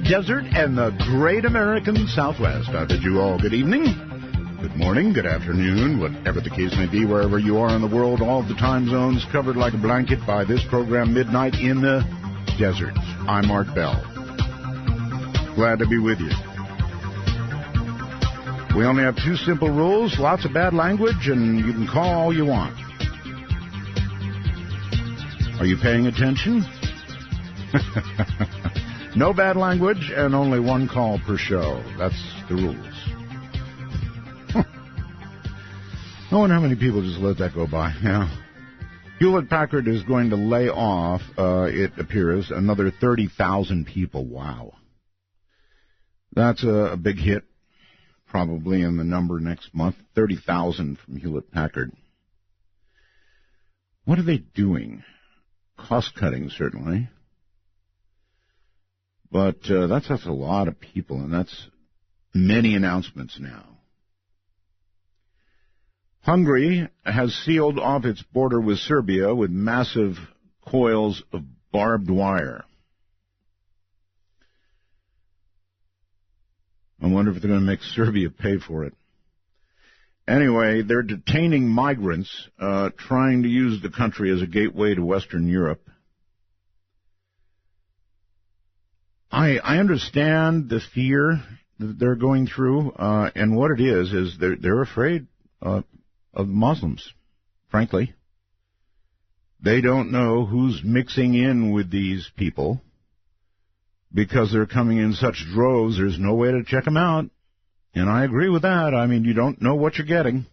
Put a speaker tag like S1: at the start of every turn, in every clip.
S1: Desert and the great American Southwest. I bid you all good evening, good morning, good afternoon, whatever the case may be, wherever you are in the world, all the time zones covered like a blanket by this program, Midnight in the Desert. I'm Art Bell. Glad to be with you. We only have two simple rules, lots of bad language, and you can call all you want. Are you paying attention? No bad language and only one call per show. That's the rules. I wonder how many people just let that go by. Yeah. Hewlett-Packard is going to lay off, it appears, another 30,000 people. Wow. That's a big hit, probably in the number next month. 30,000 from Hewlett-Packard. What are they doing? Cost-cutting, certainly. But that's a lot of people, and that's many announcements now. Hungary has sealed off its border with Serbia with massive coils of barbed wire. I wonder if they're going to make Serbia pay for it. Anyway, they're detaining migrants trying to use the country as a gateway to Western Europe. I understand the fear that they're going through, and what it is they're afraid of Muslims, frankly. They don't know who's mixing in with these people because they're coming in such droves, there's no way to check them out. And I agree with that. I mean, you don't know what you're getting.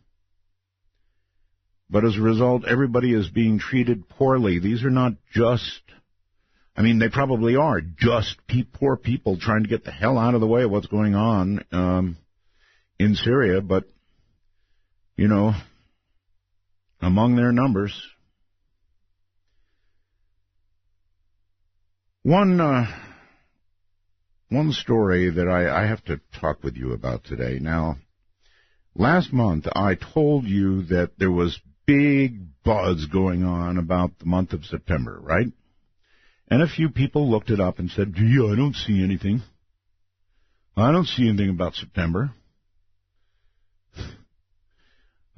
S1: But as a result, everybody is being treated poorly. These are not just... I mean, they probably are just poor people trying to get the hell out of the way of what's going on in Syria, but, you know, among their numbers. One story that I have to talk with you about today. Now, last month I told you that there was big buzz going on about the month of September, right? And a few people looked it up and said, gee, I don't see anything. I don't see anything about September.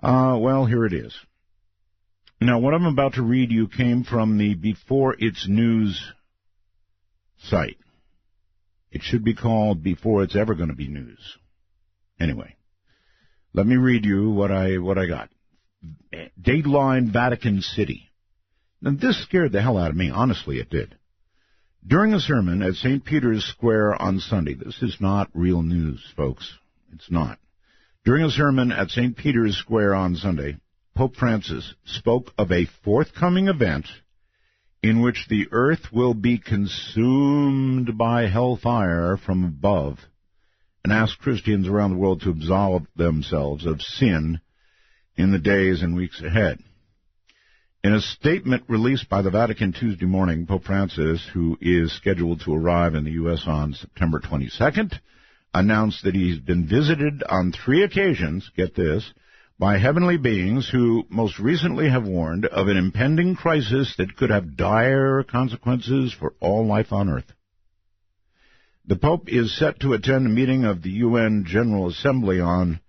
S1: Well, here it is. Now, what I'm about to read you came from the Before It's News site. It should be called Before It's Ever Going to Be News. Anyway, let me read you what I got. Dateline Vatican City. Now, this scared the hell out of me. Honestly, it did. During a sermon at St. Peter's Square on Sunday, this is not real news, folks. It's not. During a sermon at St. Peter's Square on Sunday, Pope Francis spoke of a forthcoming event in which the earth will be consumed by hellfire from above, and asked Christians around the world to absolve themselves of sin in the days and weeks ahead. In a statement released by the Vatican Tuesday morning, Pope Francis, who is scheduled to arrive in the U.S. on September 22nd, announced that he's been visited on 3 occasions, get this, by heavenly beings who most recently have warned of an impending crisis that could have dire consequences for all life on Earth. The Pope is set to attend a meeting of the UN General Assembly on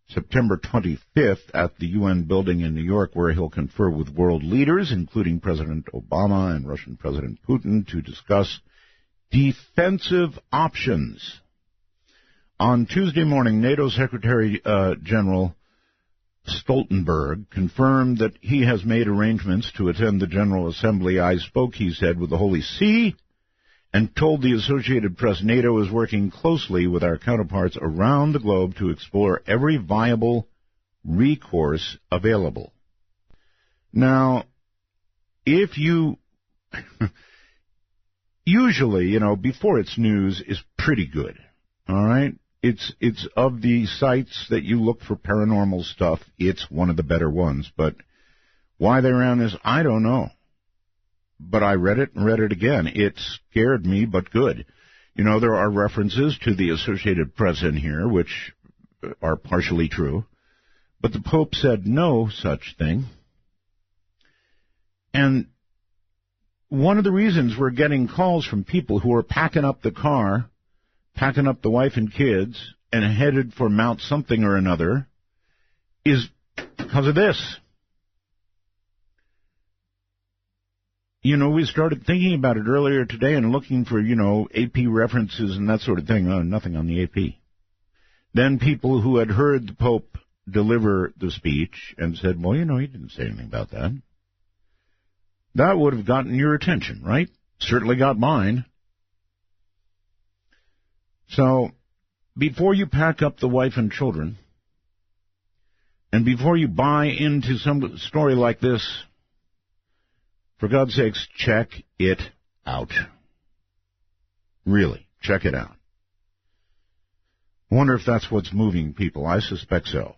S1: September 25th at the UN building in New York, where he'll confer with world leaders, including President Obama and Russian President Putin, to discuss defensive options. On Tuesday morning, NATO Secretary General Stoltenberg confirmed that he has made arrangements to attend the General Assembly. I spoke, he said, with the Holy See, and told the Associated Press NATO is working closely with our counterparts around the globe to explore every viable recourse available. Now, if you usually, before it's news, is pretty good. All right? It's of the sites that you look for paranormal stuff, it's one of the better ones. But why they ran this, I don't know. But I read it and read it again. It scared me, but good. There are references to the Associated Press in here, which are partially true. But the Pope said no such thing. And one of the reasons we're getting calls from people who are packing up the car, packing up the wife and kids, and headed for Mount something or another is because of this. We started thinking about it earlier today and looking for, AP references and that sort of thing. Oh, nothing on the AP. Then people who had heard the Pope deliver the speech and said, well, he didn't say anything about that. That would have gotten your attention, right? Certainly got mine. So, before you pack up the wife and children, and before you buy into some story like this, for God's sakes, check it out. Really, check it out. I wonder if that's what's moving people. I suspect so.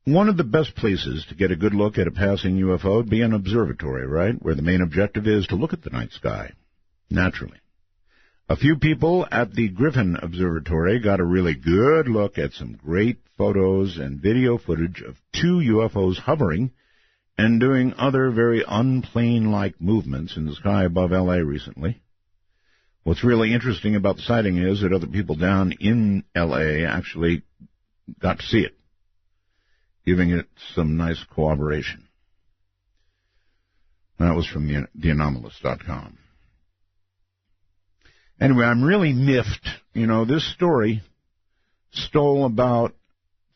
S1: One of the best places to get a good look at a passing UFO would be an observatory, right? Where the main objective is to look at the night sky, naturally. A few people at the Griffin Observatory got a really good look at some great photos and video footage of two UFOs hovering and doing other very unplane-like movements in the sky above L.A. recently. What's really interesting about the sighting is that other people down in L.A. actually got to see it, giving it some nice corroboration. That was from theanomalous.com. Anyway, I'm really miffed. This story stole about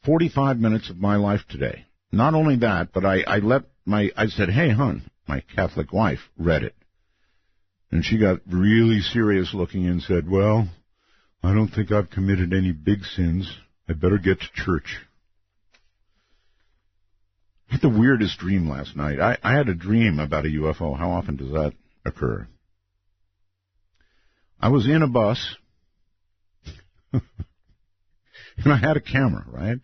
S1: 45 minutes of my life today. Not only that, but I said, hey, hon, my Catholic wife read it. And she got really serious looking and said, well, I don't think I've committed any big sins. I better get to church. I had the weirdest dream last night. I had a dream about a UFO. How often does that occur? I was in a bus, and I had a camera, right?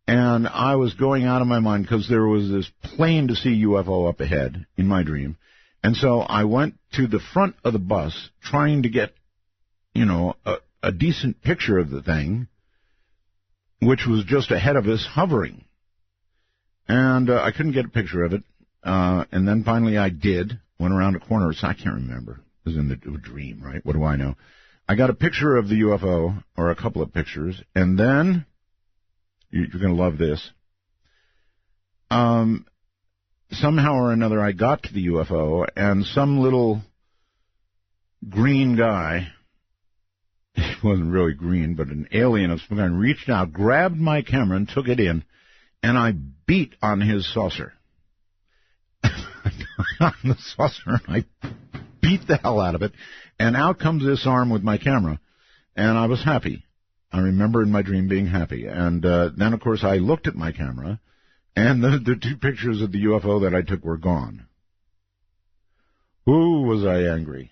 S1: And I was going out of my mind because there was this plain to see UFO up ahead in my dream. And so I went to the front of the bus trying to get, a decent picture of the thing, which was just ahead of us hovering. And I couldn't get a picture of it. And then finally I did, went around a corner. So I can't remember. It was in the dream, right? What do I know? I got a picture of the UFO, or a couple of pictures, and then, you're going to love this, somehow or another I got to the UFO, and some little green guy, he wasn't really green, but an alien of some kind, reached out, grabbed my camera, and took it in, and I beat on his saucer. On the saucer, and I beat the hell out of it, and out comes this arm with my camera, and I was happy. I remember in my dream being happy, and then, of course, I looked at my camera, and the two pictures of the UFO that I took were gone. Ooh, was I angry.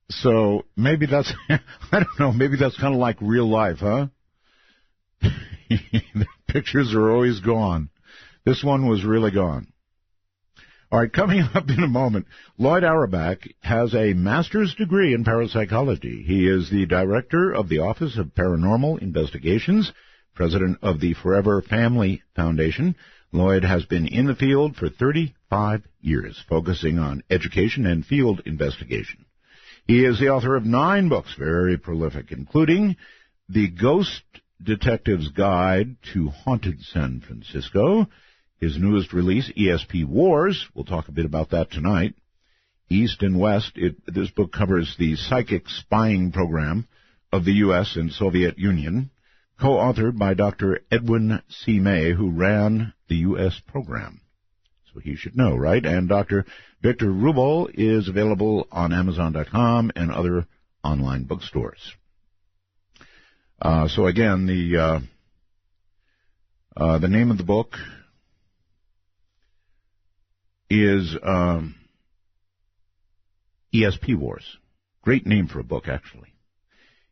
S1: So maybe that's, I don't know, maybe that's kind of like real life, huh? The pictures are always gone. This one was really gone. All right, coming up in a moment, Loyd Auerbach has a master's degree in parapsychology. He is the director of the Office of Paranormal Investigations, president of the Forever Family Foundation. Loyd has been in the field for 35 years, focusing on education and field investigation. He is the author of 9 books, very prolific, including The Ghost Detective's Guide to Haunted San Francisco, his newest release, ESP Wars. We'll talk a bit about that tonight. East and West. This book covers the psychic spying program of the U.S. and Soviet Union, co-authored by Dr. Edwin C. May, who ran the U.S. program. So he should know, right? And Dr. Victor Rubel is available on Amazon.com and other online bookstores. So again, the name of the book is ESP Wars. Great name for a book, actually.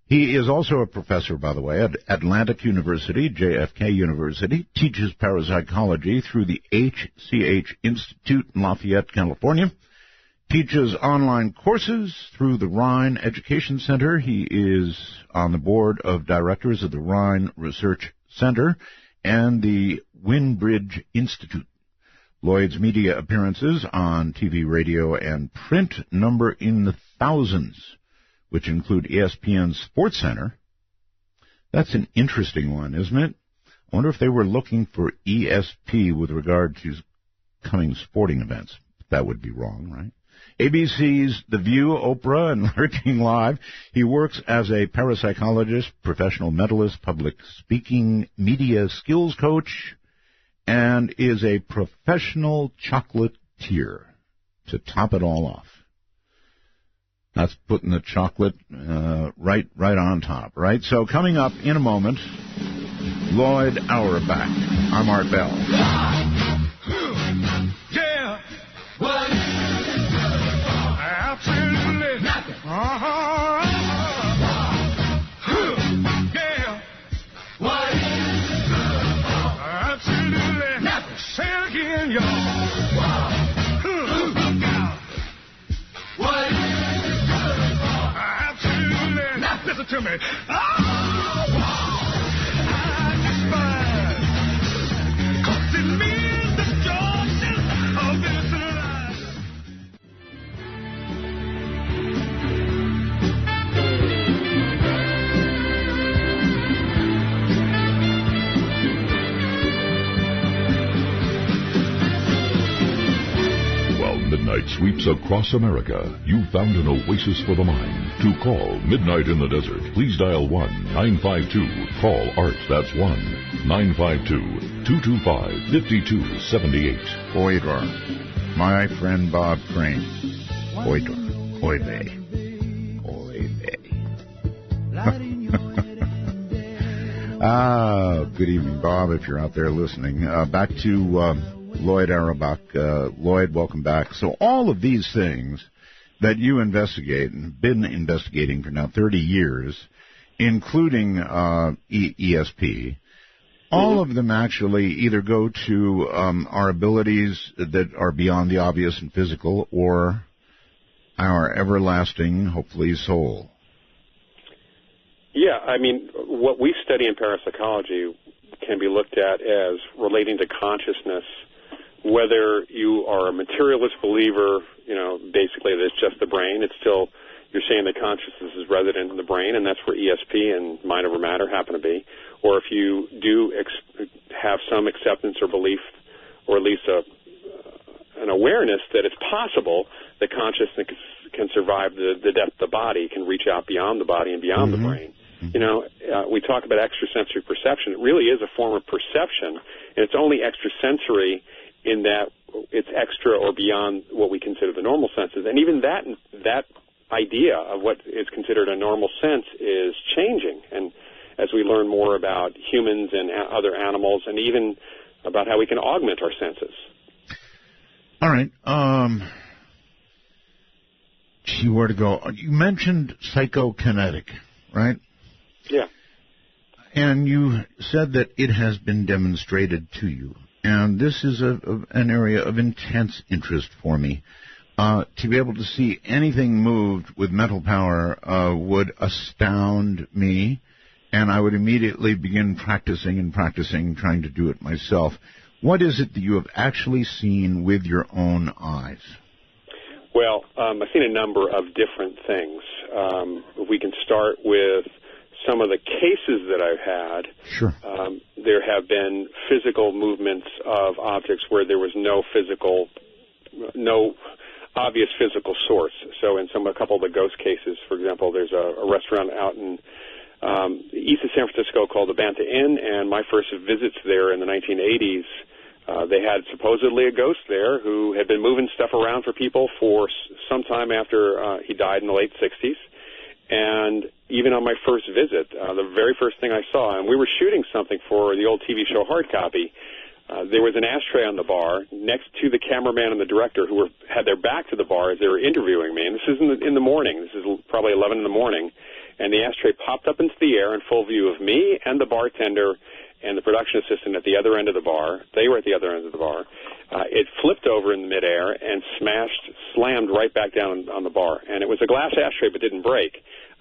S1: He is also a professor, by the way, at Atlantic University, JFK University, teaches parapsychology through the HCH Institute in Lafayette, California, teaches online courses through the Rhine Education Center. He is on the board of directors of the Rhine Research Center and the Windbridge Institute. Loyd's media appearances on TV, radio, and print number in the thousands, which include ESPN Sports Center. That's an interesting one, isn't it? I wonder if they were looking for ESP with regard to coming sporting events. That would be wrong, right? ABC's The View, Oprah, and Lurking Live. He works as a parapsychologist, professional mentalist, public speaking, media skills coach, and is a professional chocolatier to top it all off. That's putting the chocolate right on top, right? So coming up in a moment, Loyd Auerbach. I'm Art Bell.
S2: Yeah. What? Absolutely nothing. Yeah. What? Absolutely nothing. Say it again, y'all. Listen to me. Oh, I despise, 'cause it means the darkness of this life.
S3: While midnight sweeps across America, you found an oasis for the mind. To call Midnight in the Desert, please dial 1-952. Call Art. That's 1-952-225-5278.
S1: Oidor. My friend Bob Crane. Oidor. Oy vey. Oy vey. Good evening, Bob, if you're out there listening. Back to Loyd Auerbach. Loyd, welcome back. So all of these things that you investigate and have been investigating for now 30 years, including ESP, all of them actually either go to our abilities that are beyond the obvious and physical or our everlasting, hopefully, soul.
S4: Yeah, I mean, what we study in parapsychology can be looked at as relating to consciousness, whether you are a materialist believer, basically that it's just the brain. It's still, you're saying that consciousness is resident in the brain, and that's where ESP and mind over matter happen to be. Or if you do have some acceptance or belief, or at least an awareness that it's possible that consciousness can survive the death of the body, can reach out beyond the body and beyond the brain. We talk about extrasensory perception. It really is a form of perception, and it's only extrasensory in that it's extra or beyond what we consider the normal senses. And even that idea of what is considered a normal sense is changing. And as we learn more about humans and other animals, and even about how we can augment our senses.
S1: All right. Where to go? You mentioned psychokinetic, right?
S4: Yeah.
S1: And you said that it has been demonstrated to you. And this is an area of intense interest for me. To be able to see anything moved with mental power would astound me, and I would immediately begin practicing, trying to do it myself. What is it that you have actually seen with your own eyes?
S4: Well, I've seen a number of different things. We can start with some of the cases that I've had.
S1: Sure.
S4: There have been physical movements of objects where there was no obvious physical source. So in a couple of the ghost cases, for example, there's a restaurant out in east of San Francisco called the Banta Inn, and my first visits there in the 1980s, they had supposedly a ghost there who had been moving stuff around for people for some time after he died in the late 60s. And even on my first visit, the very first thing I saw, and we were shooting something for the old TV show Hard Copy, There was an ashtray on the bar next to the cameraman and the director who had their back to the bar as they were interviewing me. And this is in the morning. This is probably 11 in the morning. And the ashtray popped up into the air in full view of me and the bartender and the production assistant at the other end of the bar. They were at the other end of the bar. It flipped over in midair and slammed right back down on the bar. And it was a glass ashtray but didn't break.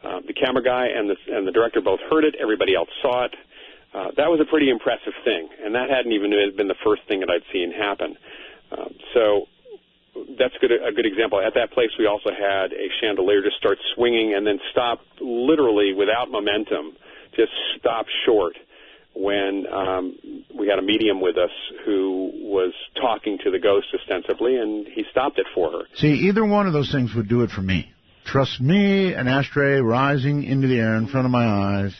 S4: The camera guy and the director both heard it. Everybody else saw it. That was a pretty impressive thing, and that hadn't even been the first thing that I'd seen happen. So that's a good example. At that place, we also had a chandelier just start swinging and then stop literally without momentum, just stop short when we had a medium with us who was talking to the ghost ostensibly, and he stopped it for her.
S1: See, either one of those things would do it for me. Trust me, an ashtray rising into the air in front of my eyes,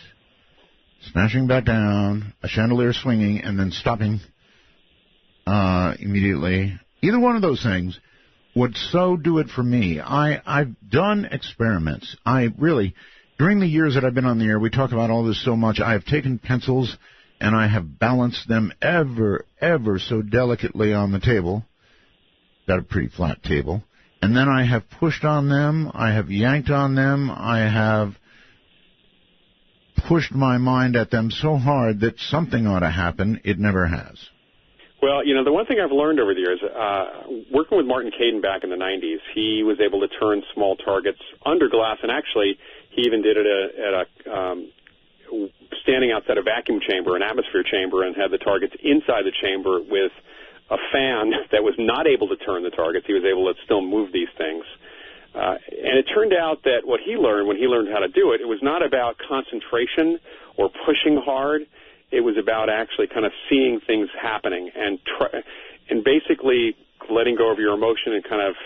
S1: smashing back down, a chandelier swinging, and then stopping immediately. Either one of those things would so do it for me. I've done experiments. During the years that I've been on the air, we talk about all this so much, I have taken pencils and I have balanced them ever so delicately on the table. Got a pretty flat table. And then I have pushed on them, I have yanked on them, I have pushed my mind at them so hard that something ought to happen. It never has.
S4: Well, the one thing I've learned over the years, working with Martin Caden back in the 90s, he was able to turn small targets under glass, and actually he even did it standing outside a vacuum chamber, an atmosphere chamber, and had the targets inside the chamber with a fan that was not able to turn the targets. He was able to still move these things. And it turned out that what he learned when he learned how to do it, it was not about concentration or pushing hard. It was about actually kind of seeing things happening and basically letting go of your emotion and kind of,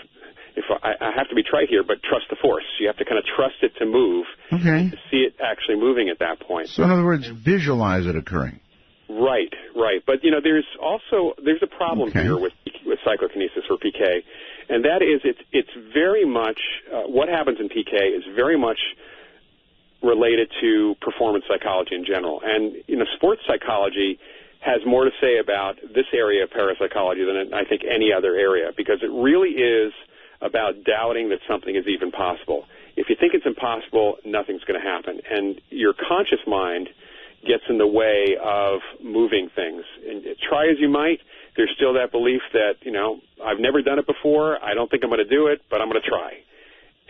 S4: I have to be trite here, but trust the force. You have to kind of trust it to move, to see it actually moving at that point.
S1: So in other words, visualize it occurring.
S4: Right. But, there's a problem here with psychokinesis or PK, and that is it's very much, what happens in PK is very much related to performance psychology in general. And, sports psychology has more to say about this area of parapsychology than I think any other area, because it really is about doubting that something is even possible. If you think it's impossible, nothing's going to happen. And your conscious mind gets in the way of moving things. And try as you might, there's still that belief that, I've never done it before, I don't think I'm going to do it, but I'm going to try.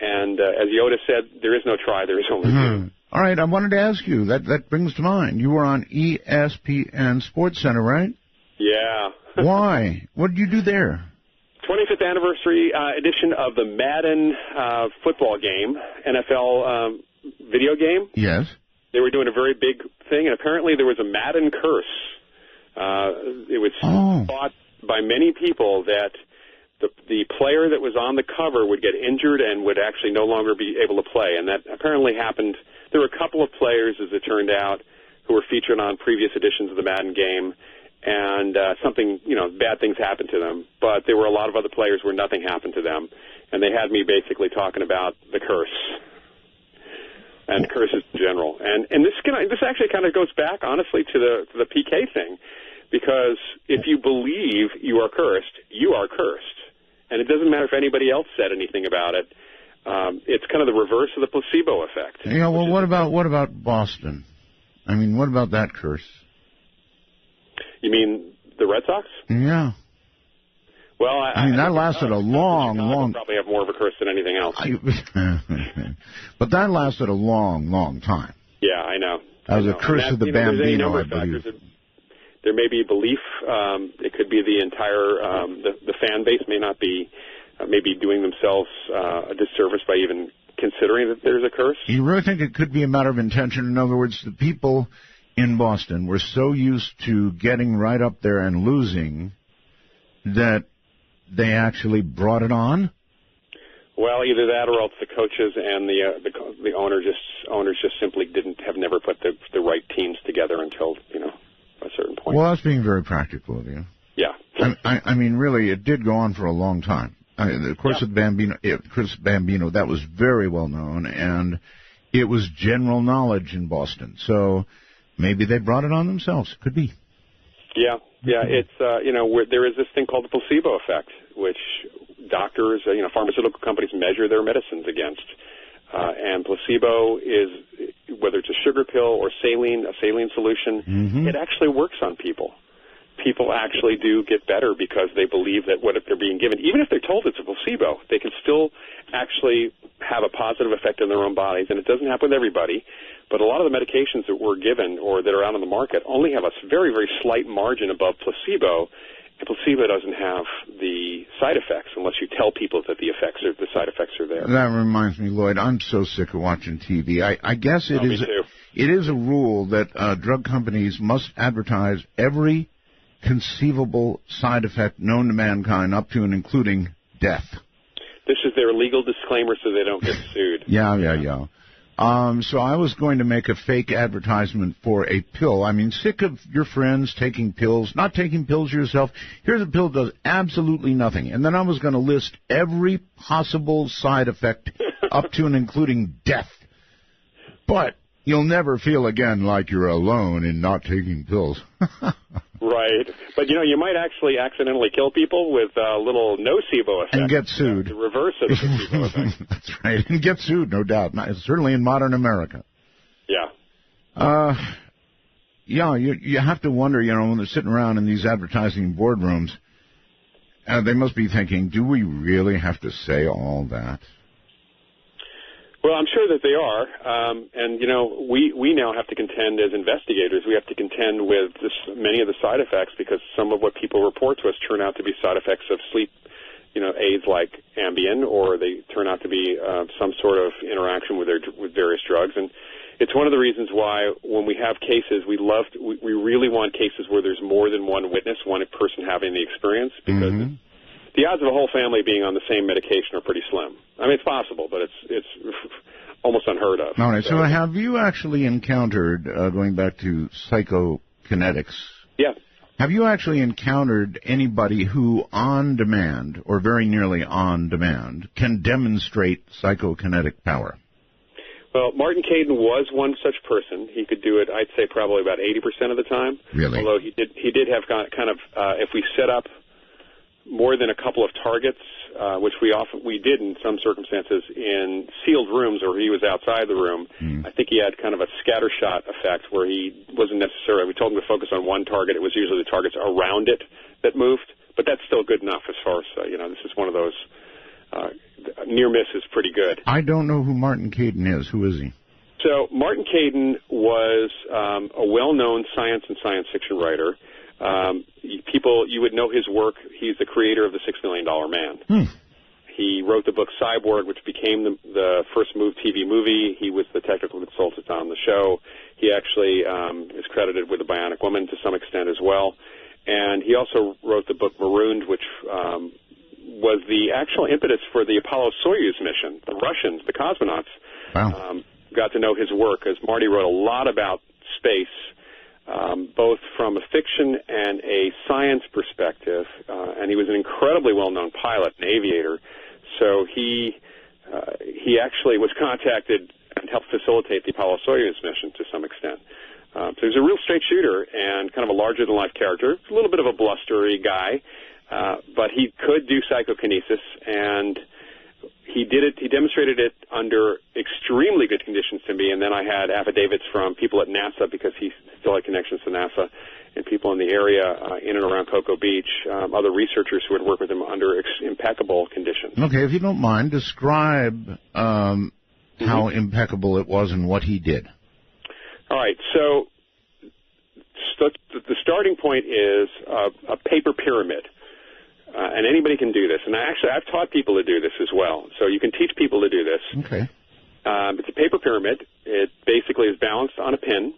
S4: And as Yoda said, there is no try, there is only do.
S1: All right, I wanted to ask you, that brings to mind, you were on ESPN Sports Center, right?
S4: Yeah.
S1: Why? What did you do there?
S4: 25th anniversary edition of the Madden football game, NFL video game.
S1: Yes.
S4: They were doing a very big thing, and apparently there was a Madden curse. It was thought by many people that the player that was on the cover would get injured and would actually no longer be able to play, and that apparently happened. There were a couple of players, as it turned out, who were featured on previous editions of the Madden game, and bad things happened to them. But there were a lot of other players where nothing happened to them, and they had me basically talking about the curse and curses in general. And this actually kind of goes back, honestly, to the PK thing, because if you believe you are cursed, you are cursed. And it doesn't matter if anybody else said anything about it. It's kind of the reverse of the placebo effect.
S1: Yeah, well, what about Boston? I mean, what about that curse?
S4: You mean the Red Sox?
S1: Yeah.
S4: Well,
S1: that lasted a long...
S4: probably have more of a curse than anything else.
S1: But that lasted a long time.
S4: Yeah, I know.
S1: That was a curse of the Bambino, I believe.
S4: There may be belief. It could be the entire the fan base may not be maybe doing themselves a disservice by even considering that there's a curse.
S1: You really think it could be a matter of intention? In other words, the people in Boston were so used to getting right up there and losing that they actually brought it on?
S4: Well, either that or else the coaches and the owners just simply have never put the right teams together until a certain point.
S1: Well, that's being very practical of you.
S4: Yeah.
S1: I mean, really, it did go on for a long time. The course of Chris Bambino, that was very well known, and it was general knowledge in Boston. So maybe they brought it on themselves. Could be.
S4: Yeah. Yeah, it's, there is this thing called the placebo effect, which doctors, pharmaceutical companies measure their medicines against. And placebo is, whether it's a sugar pill or a saline solution, it actually works on people. People actually do get better because they believe that what they're being given, even if they're told it's a placebo, they can still actually have a positive effect on their own bodies. And it doesn't happen with everybody, but a lot of the medications that we're given or that are out on the market only have a very, very slight margin above placebo. And placebo doesn't have the side effects unless you tell people that the side effects are there.
S1: That reminds me, Loyd, I'm so sick of watching TV. I guess it is a rule that drug companies must advertise every conceivable side effect known to mankind, up to and including death.
S4: This is their legal disclaimer so they don't get sued.
S1: Yeah. So I was going to make a fake advertisement for a pill. I mean, sick of your friends taking pills, not taking pills yourself. Here's a pill that does absolutely nothing. And then I was going to list every possible side effect up to and including death. But you'll never feel again like you're alone in not taking pills.
S4: Right. But, you might actually accidentally kill people with a little nocebo effect.
S1: And get sued.
S4: The reverse of the placebo effect.
S1: That's right. And get sued, no doubt. Certainly in modern America.
S4: Yeah.
S1: You have to wonder, when they're sitting around in these advertising boardrooms, they must be thinking, do we really have to say all that?
S4: Well, I'm sure that they are, and we now have to contend as investigators. We have to contend with many of the side effects because some of what people report to us turn out to be side effects of sleep, aids like Ambien, or they turn out to be some sort of interaction with various drugs. And it's one of the reasons why when we have cases, we really want cases where there's more than one witness, one person having the experience, because the odds of a whole family being on the same medication are pretty slim. I mean, it's possible, but it's almost unheard of.
S1: All right. So have you actually encountered, going back to psychokinetics?
S4: Yeah.
S1: Have you actually encountered anybody who, on demand, or very nearly on demand, can demonstrate psychokinetic power?
S4: Well, Martin Caidin was one such person. He could do it, I'd say, probably about 80% of the time.
S1: Really?
S4: Although he did have kind of if we set up more than a couple of targets, which we did in some circumstances in sealed rooms or he was outside the room. I think he had kind of a scattershot effect where he wasn't necessarily, we told him to focus on one target. It was usually the targets around it that moved, but that's still good enough as far as, this is one of those, near miss is pretty good.
S1: I don't know who Martin Caidin is. Who is he?
S4: So Martin Caidin was a well-known science and science fiction writer. You would know his work. He's the creator of the $6 Million Man. He wrote the book Cyborg, which became the first TV movie. He was the technical consultant on the show. He actually is credited with The Bionic Woman to some extent as well. And he also wrote the book Marooned, which was the actual impetus for the Apollo-Soyuz mission. The Russians, the cosmonauts, got to know his work, as Marty wrote a lot about space, both from a fiction and a science perspective, and he was an incredibly well-known pilot and aviator. So he actually was contacted and helped facilitate the Apollo-Soyuz mission to some extent. So he was a real straight shooter and kind of a larger-than-life character, a little bit of a blustery guy, but he could do psychokinesis, and he did it. He demonstrated it under extremely good conditions to me, and then I had affidavits from people at NASA because he still had connections to NASA, and people in the area in and around Cocoa Beach, other researchers who had worked with him under impeccable conditions.
S1: Okay, if you don't mind, describe how impeccable it was and what he did.
S4: All right, so the starting point is a paper pyramid. And anybody can do this. And I've taught people to do this as well. So you can teach people to do this.
S1: Okay.
S4: It's a paper pyramid. It basically is balanced on a pin,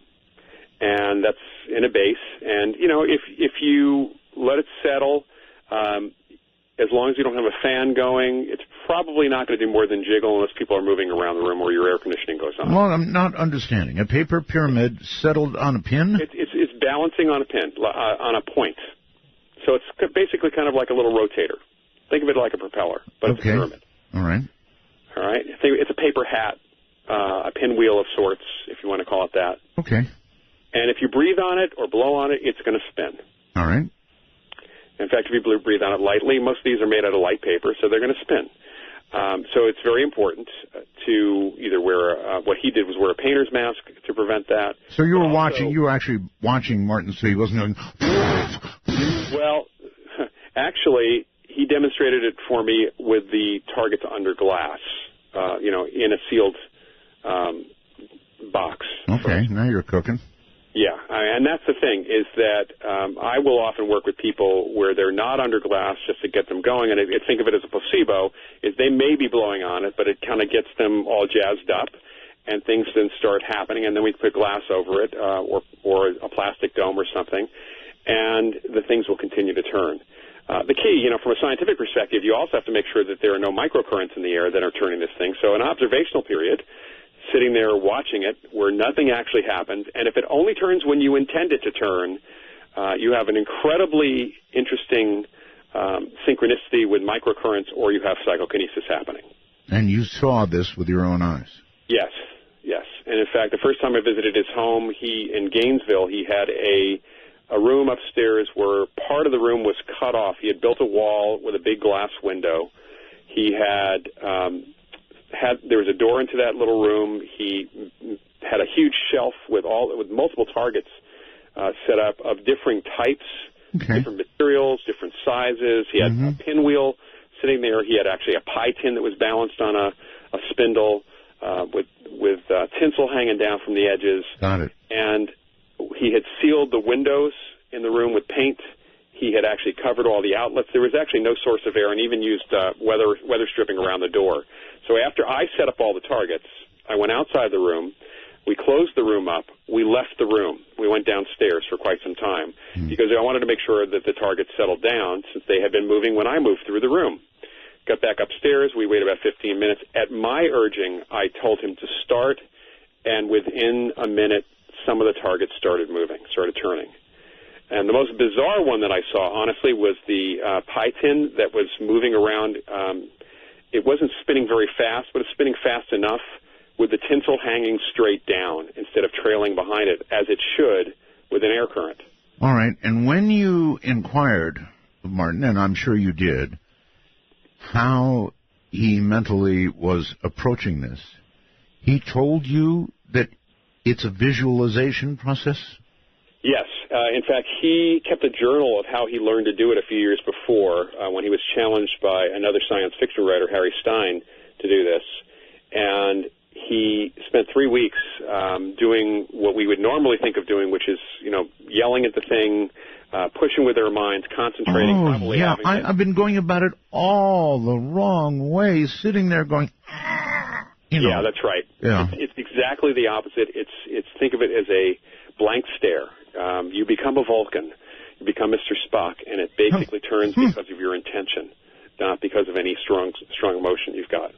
S4: and that's in a base. And, if you let it settle, as long as you don't have a fan going, it's probably not going to do more than jiggle unless people are moving around the room or your air conditioning goes on.
S1: Well, I'm not understanding. A paper pyramid settled on a pin?
S4: It's balancing on a pin, on a point. So it's basically kind of like a little rotator. Think of it like a propeller, but it's a pyramid.
S1: All right.
S4: It's a paper hat, a pinwheel of sorts, if you want to call it that.
S1: Okay.
S4: And if you breathe on it or blow on it, it's going to spin.
S1: All right.
S4: In fact, if you breathe on it lightly, most of these are made out of light paper, so they're going to spin. So it's very important to either wear, what he did was wear a painter's mask to prevent that.
S1: So you were actually watching Martin, so he wasn't going...
S4: Well, actually, he demonstrated it for me with the targets under glass, in a sealed box.
S1: Okay, now you're cooking.
S4: Yeah, and that's the thing, is that I will often work with people where they're not under glass just to get them going, and think of it as a placebo, is they may be blowing on it, but it kind of gets them all jazzed up, and things then start happening, and then we put glass over it, or a plastic dome or something, and the things will continue to turn. The key, from a scientific perspective, you also have to make sure that there are no microcurrents in the air that are turning this thing. So an observational period, sitting there watching it where nothing actually happens, and if it only turns when you intend it to turn, you have an incredibly interesting synchronicity with microcurrents, or you have psychokinesis happening.
S1: And you saw this with your own eyes?
S4: Yes. And in fact, the first time I visited his home, in Gainesville, he had a room upstairs where part of the room was cut off. He had built a wall with a big glass window. He had there was a door into that little room. He had a huge shelf with multiple targets set up of different types, different materials, different sizes. He had a pinwheel sitting there. He had actually a pie tin that was balanced on a spindle with tinsel hanging down from the edges.
S1: Got it.
S4: And he had sealed the windows in the room with paint. He had actually covered all the outlets. There was actually no source of air, and even used weather stripping around the door. So after I set up all the targets, I went outside the room. We closed the room up. We left the room. We went downstairs for quite some time because I wanted to make sure that the targets settled down since they had been moving when I moved through the room. Got back upstairs. We waited about 15 minutes. At my urging, I told him to start, and within a minute, some of the targets started moving, started turning. And the most bizarre one that I saw, honestly, was the pie tin that was moving around. It wasn't spinning very fast, but it's spinning fast enough with the tinsel hanging straight down instead of trailing behind it, as it should, with an air current.
S1: All right. And when you inquired of Martin, and I'm sure you did, how he mentally was approaching this, he told you that it's a visualization process?
S4: Yes. In fact, he kept a journal of how he learned to do it a few years before when he was challenged by another science fiction writer, Harry Stein, to do this. And he spent 3 weeks doing what we would normally think of doing, which is, yelling at the thing, pushing with their minds, concentrating.
S1: Oh, yeah. I've been going about it all the wrong way, sitting there going...
S4: Yeah, that's right.
S1: Yeah.
S4: It's exactly the opposite. It's think of it as a blank stare. You become a Vulcan. You become Mr. Spock, and it basically turns because of your intention, not because of any strong emotion you've got.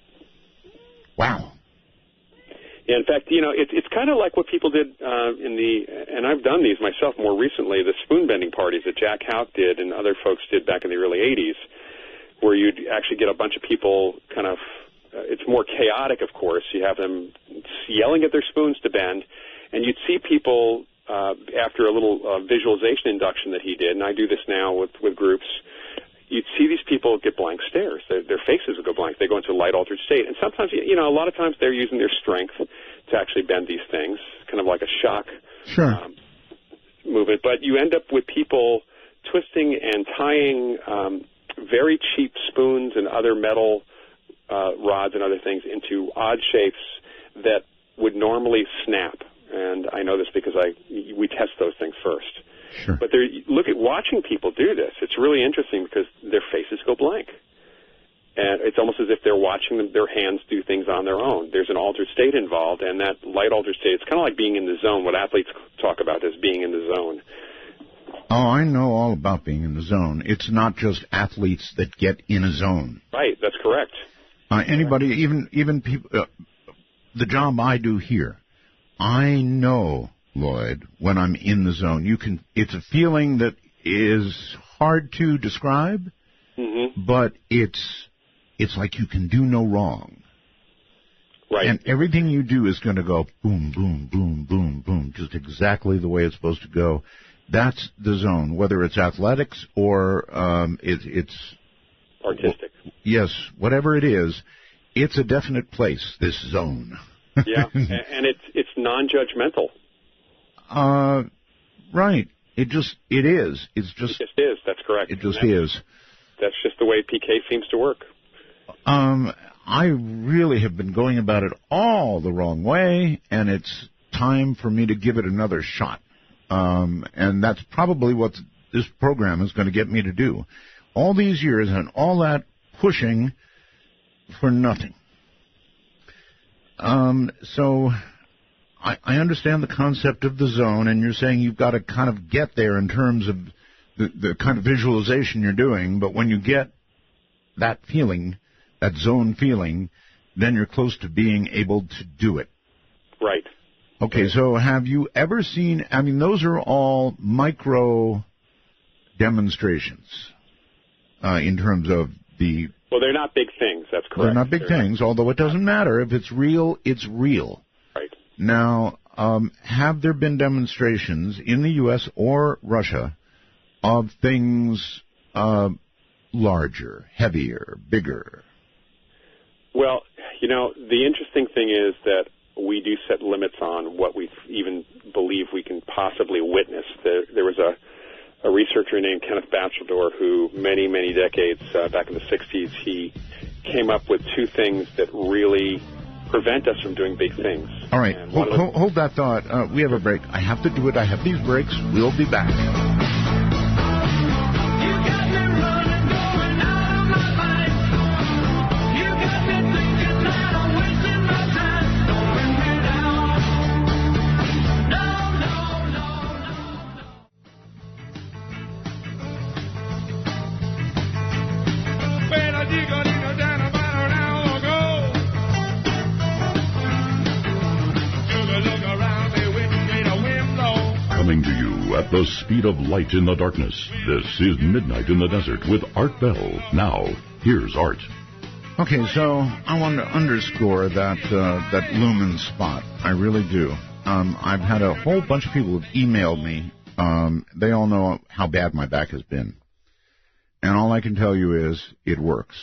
S1: Wow.
S4: Yeah, in fact, it's kind of like what people did and I've done these myself more recently, the spoon bending parties that Jack Houck did and other folks did back in the early 80s, where you'd actually get a bunch of people kind of, it's more chaotic, of course. You have them yelling at their spoons to bend, and you'd see people after a little visualization induction that he did, and I do this now with groups, you'd see these people get blank stares. Their faces would go blank. They go into a light-altered state. And sometimes, a lot of times they're using their strength to actually bend these things, kind of like a shock movement. But you end up with people twisting and tying very cheap spoons and other metal rods and other things into odd shapes that would normally snap. And I know this because we test those things first.
S1: Sure.
S4: But look at watching people do this. It's really interesting because their faces go blank. And it's almost as if they're watching their hands do things on their own. There's an altered state involved, and that light altered state, it's kind of like being in the zone, what athletes talk about as being in the zone.
S1: Oh, I know all about being in the zone. It's not just athletes that get in a zone.
S4: Right, that's correct.
S1: Anybody, even people, the job I do here, I know, Loyd, when I'm in the zone. It's a feeling that is hard to describe, but it's like you can do no wrong.
S4: Right.
S1: And everything you do is going to go boom, boom, boom, boom, boom, just exactly the way it's supposed to go. That's the zone, whether it's athletics or it's
S4: artistic.
S1: Yes, whatever it is, it's a definite place, this zone.
S4: Yeah, and it's non-judgmental.
S1: Right. It is. It's just.
S4: It just is. That's correct.
S1: It just is.
S4: That's just the way PK seems to work.
S1: I really have been going about it all the wrong way, and it's time for me to give it another shot. And that's probably what this program is going to get me to do. All these years and all that pushing for nothing. So I understand the concept of the zone, and you're saying you've got to kind of get there in terms of the kind of visualization you're doing, but when you get that feeling, that zone feeling, then you're close to being able to do it.
S4: Right.
S1: Okay, so have you ever seen, I mean, those are all micro demonstrations in terms of the...
S4: Well, they're not big things, that's correct.
S1: They're not big things, although it doesn't matter. If it's real, it's real.
S4: Right.
S1: Now, have there been demonstrations in the U.S. or Russia of things larger, heavier, bigger?
S4: Well, you know, the interesting thing is that we do set limits on what we even believe we can possibly witness. There was a researcher named Kenneth Batcheldor who many, many decades back in the 60s, he came up with two things that really prevent us from doing big things.
S1: All right, hold that thought. We have a break. I have to do it. I have these breaks. We'll be back.
S3: Coming to you at the speed of light in the darkness. This is Midnight in the Desert with Art Bell. Now, here's Art.
S1: Okay, so I want to underscore that lumen spot. I really do. I've had a whole bunch of people who've emailed me. They all know how bad my back has been. And all I can tell you is it works.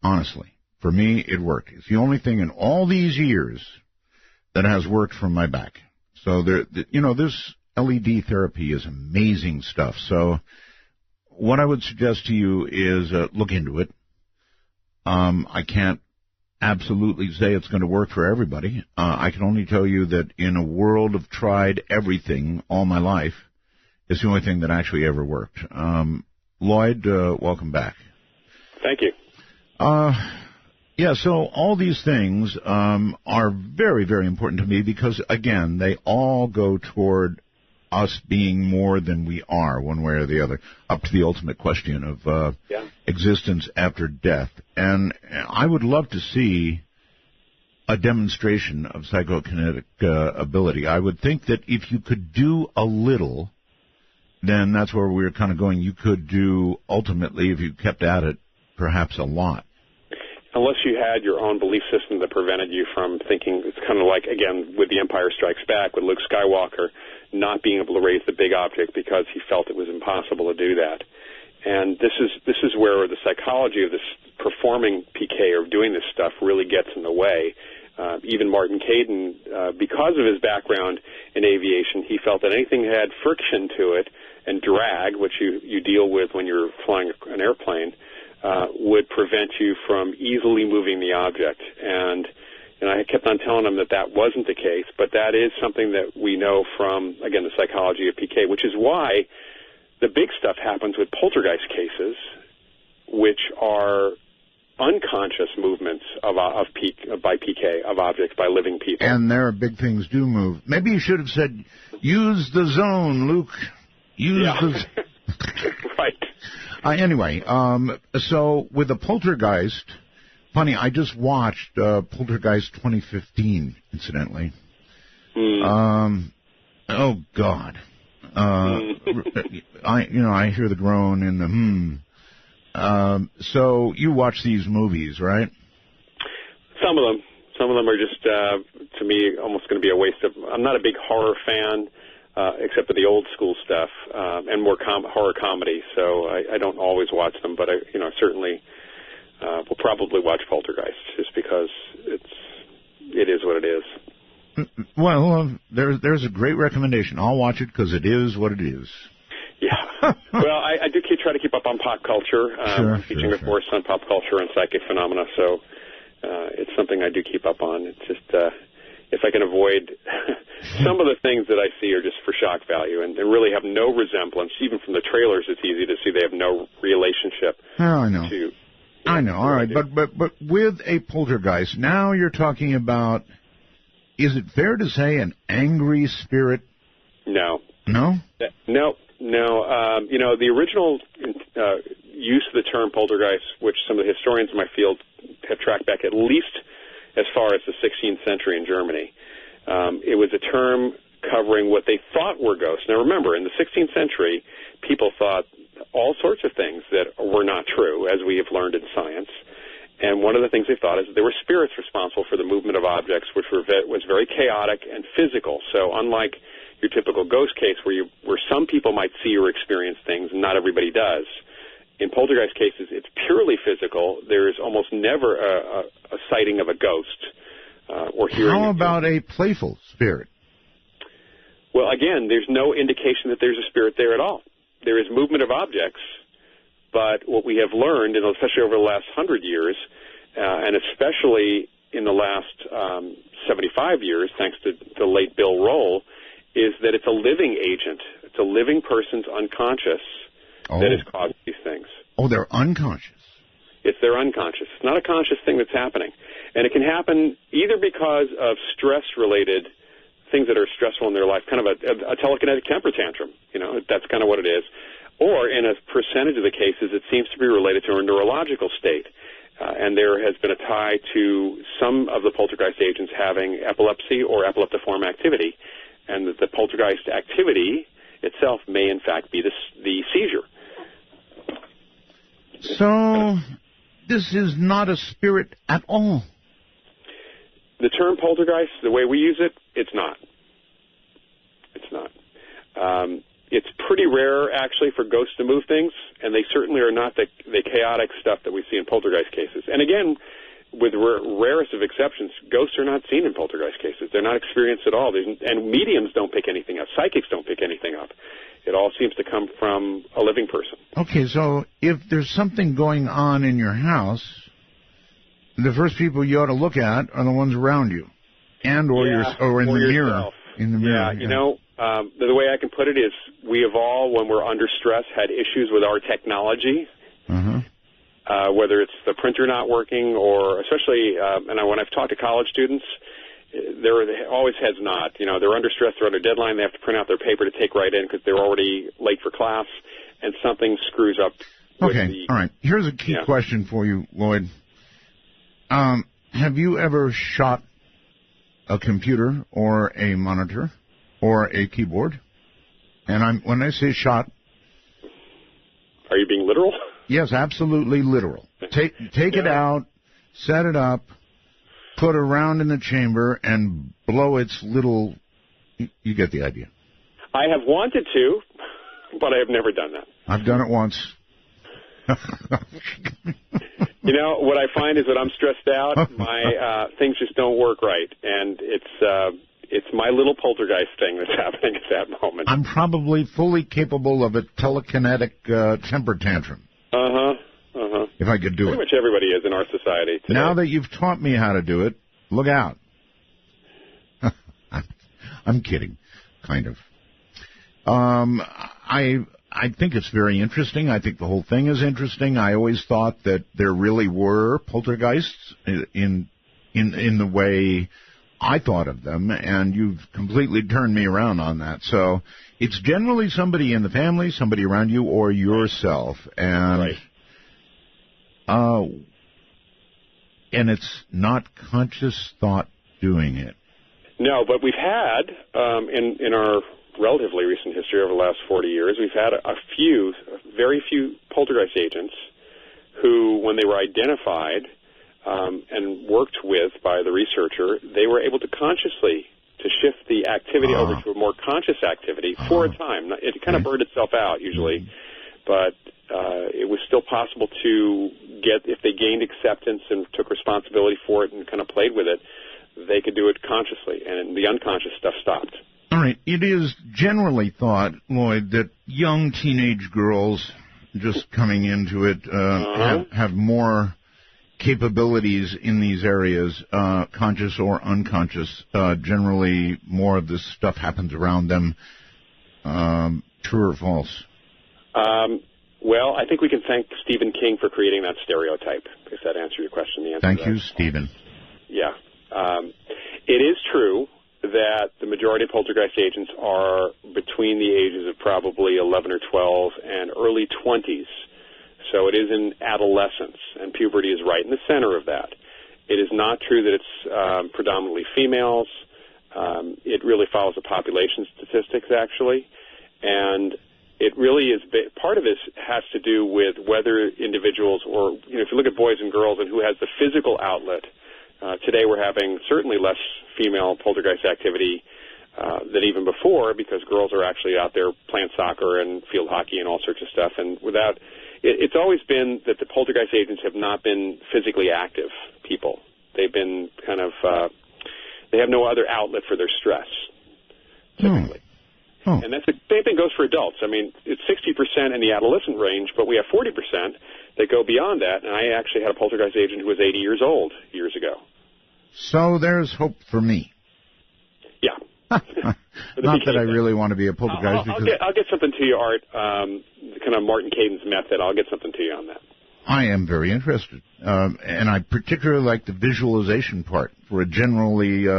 S1: Honestly. For me, it worked. It's the only thing in all these years that has worked for my back. So, this LED therapy is amazing stuff. So what I would suggest to you is look into it. I can't absolutely say it's going to work for everybody. I can only tell you that in a world of tried everything all my life, it's the only thing that actually ever worked. Loyd, welcome back.
S4: Thank you.
S1: Yeah, so all these things are very, very important to me because, again, they all go toward us being more than we are, one way or the other, up to the ultimate question of existence after death. And I would love to see a demonstration of psychokinetic ability. I would think that if you could do a little, then that's where we're kind of going. You could do, ultimately, if you kept at it, perhaps a lot.
S4: Unless you had your own belief system that prevented you from thinking, it's kind of like, again, with The Empire Strikes Back, with Luke Skywalker not being able to raise the big object because he felt it was impossible to do that. And this is where the psychology of this performing PK or doing this stuff really gets in the way. Even Martin Caidin, because of his background in aviation, he felt that anything that had friction to it and drag, which you deal with when you're flying an airplane, would prevent you from easily moving the object. And I kept on telling him that wasn't the case, but that is something that we know from, again, the psychology of PK, which is why the big stuff happens with poltergeist cases, which are unconscious movements by PK, of objects, by living people.
S1: And their big things do move. Maybe you should have said, use the zone, Luke. Use the...
S4: Right.
S1: Anyway, so with the poltergeist, funny, I just watched Poltergeist 2015, incidentally. Oh, God. I hear the groan in the So you watch these movies, right?
S4: Some of them are just, to me, almost going to be a waste of... I'm not a big horror fan. except for the old school stuff and more horror comedy. So I don't always watch them, but I certainly will probably watch Poltergeist just because it is what it is.
S1: Well, there's a great recommendation. I'll watch it because it is what it is.
S4: Yeah. Well, I do try to keep up on pop culture. I'm teaching a course on pop culture and psychic phenomena, so it's something I do keep up on. It's just if I can avoid some of the things that I see are just for shock value and really have no resemblance. Even from the trailers, it's easy to see they have no relationship.
S1: Oh, I know. I know. All right, but with a poltergeist, now you're talking about. Is it fair to say an angry spirit? No. No?
S4: No. The original use of the term poltergeist, which some of the historians in my field have tracked back at least as far as the 16th century in Germany, it was a term covering what they thought were ghosts. Now, remember, in the 16th century, people thought all sorts of things that were not true, as we have learned in science. And one of the things they thought is that there were spirits responsible for the movement of objects, which was very chaotic and physical. So unlike your typical ghost case where some people might see or experience things and not everybody does, in poltergeist cases, it's purely physical. There's almost never a sighting of a ghost or hearing.
S1: How about a playful spirit?
S4: Well, again, there's no indication that there's a spirit there at all. There is movement of objects. But what we have learned, and especially over the last 100 years, and especially in the last 75 years, thanks to the late Bill Roll, is that it's a living agent. It's a living person's unconscious that is causing these things.
S1: Oh, they're unconscious.
S4: It's their unconscious. It's not a conscious thing that's happening. And it can happen either because of stress-related things that are stressful in their life, kind of a telekinetic temper tantrum. That's kind of what it is. Or in a percentage of the cases, it seems to be related to a neurological state. And there has been a tie to some of the poltergeist agents having epilepsy or epileptiform activity, and that the poltergeist activity itself may, in fact, be the seizure.
S1: So this is not a spirit at all?
S4: The term poltergeist, the way we use it, it's not. It's not. It's pretty rare, actually, for ghosts to move things, and they certainly are not the chaotic stuff that we see in poltergeist cases. And again, with rarest of exceptions, ghosts are not seen in poltergeist cases. They're not experienced at all. And mediums don't pick anything up. Psychics don't pick anything up. It all seems to come from a living person.
S1: Okay, so if there's something going on in your house, the first people you ought to look at are the ones around you, and or in the mirror. In the mirror.
S4: Yeah, the way I can put it is we have all, when we're under stress, had issues with our technology, whether it's the printer not working or especially, when I've talked to college students, there always heads nod. They're under stress, they're under deadline, they have to print out their paper to take right in because they're already late for class, and something screws up.
S1: Okay, all right. Here's a key question for you, Loyd. Have you ever shot a computer or a monitor or a keyboard? And when I say shot...
S4: Are you being literal?
S1: Yes, absolutely literal. Take it out, set it up, put it around in the chamber, and blow its little... You get the idea.
S4: I have wanted to, but I have never done that.
S1: I've done it once.
S4: What I find is that I'm stressed out. My things just don't work right, and it's my little poltergeist thing that's happening at that moment.
S1: I'm probably fully capable of a telekinetic temper tantrum. If I could do
S4: it. Pretty much everybody is in our society today.
S1: Now that you've taught me how to do it, look out. I'm kidding, kind of. I think it's very interesting. I think the whole thing is interesting. I always thought that there really were poltergeists in the way I thought of them, and you've completely turned me around on that. So it's generally somebody in the family, somebody around you, or yourself, and and it's not conscious thought doing it.
S4: No, but we've had in our relatively recent history over the last 40 years, we've had very few poltergeist agents who, when they were identified and worked with by the researcher, they were able to consciously to shift the activity over to a more conscious activity for a time. It kind of burned itself out usually, but it was still possible to get, if they gained acceptance and took responsibility for it and kind of played with it, they could do it consciously, and the unconscious stuff stopped.
S1: All right. It is generally thought, Loyd, that young teenage girls just coming into it have more capabilities in these areas, conscious or unconscious. Generally, more of this stuff happens around them. True or false?
S4: Well, I think we can thank Stephen King for creating that stereotype, if that answers your question. The answer
S1: Thank you, Stephen.
S4: Yeah. It is true that the majority of poltergeist agents are between the ages of probably 11 or 12 and early 20s. So it is in adolescence, and puberty is right in the center of that. It is not true that it's predominantly females. It really follows the population statistics, actually. And it really is, part of this has to do with whether individuals, or, you know, if you look at boys and girls and who has the physical outlet, today we're having certainly less female poltergeist activity than even before, because girls are actually out there playing soccer and field hockey and all sorts of stuff. And without, it's always been that the poltergeist agents have not been physically active people. They've been kind of, they have no other outlet for their stress, typically.
S1: Oh.
S4: And that's the same thing goes for adults. I mean, it's 60% in the adolescent range, but we have 40% that go beyond that. And I actually had a poltergeist agent who was 80 years old years ago.
S1: So there's hope for me.
S4: Yeah.
S1: Not that I really want to be a poltergeist.
S4: I'll get something to you, Art, kind of Martin Caden's method. I'll get something to you on that.
S1: I am very interested. And I particularly like the visualization part. For a generally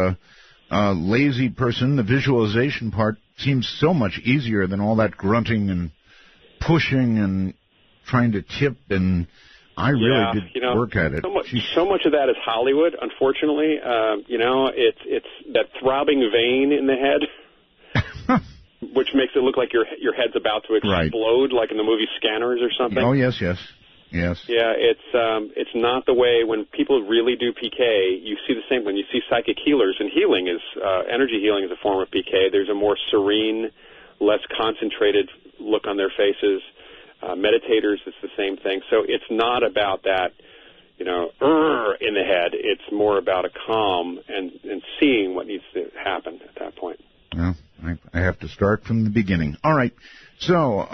S1: lazy person, the visualization part seems so much easier than all that grunting and pushing and trying to tip, and I really did work at it.
S4: So much of that is Hollywood, unfortunately. It's that throbbing vein in the head, which makes it look like your head's about to explode, like in the movie Scanners or something.
S1: Oh, yes. Yeah,
S4: it's not the way when people really do PK. You see the same when you see psychic healers, and healing is energy healing is a form of PK. There's a more serene, less concentrated look on their faces. Meditators, it's the same thing. So it's not about that, in the head. It's more about a calm and seeing what needs to happen at that point.
S1: Well, I have to start from the beginning. All right. So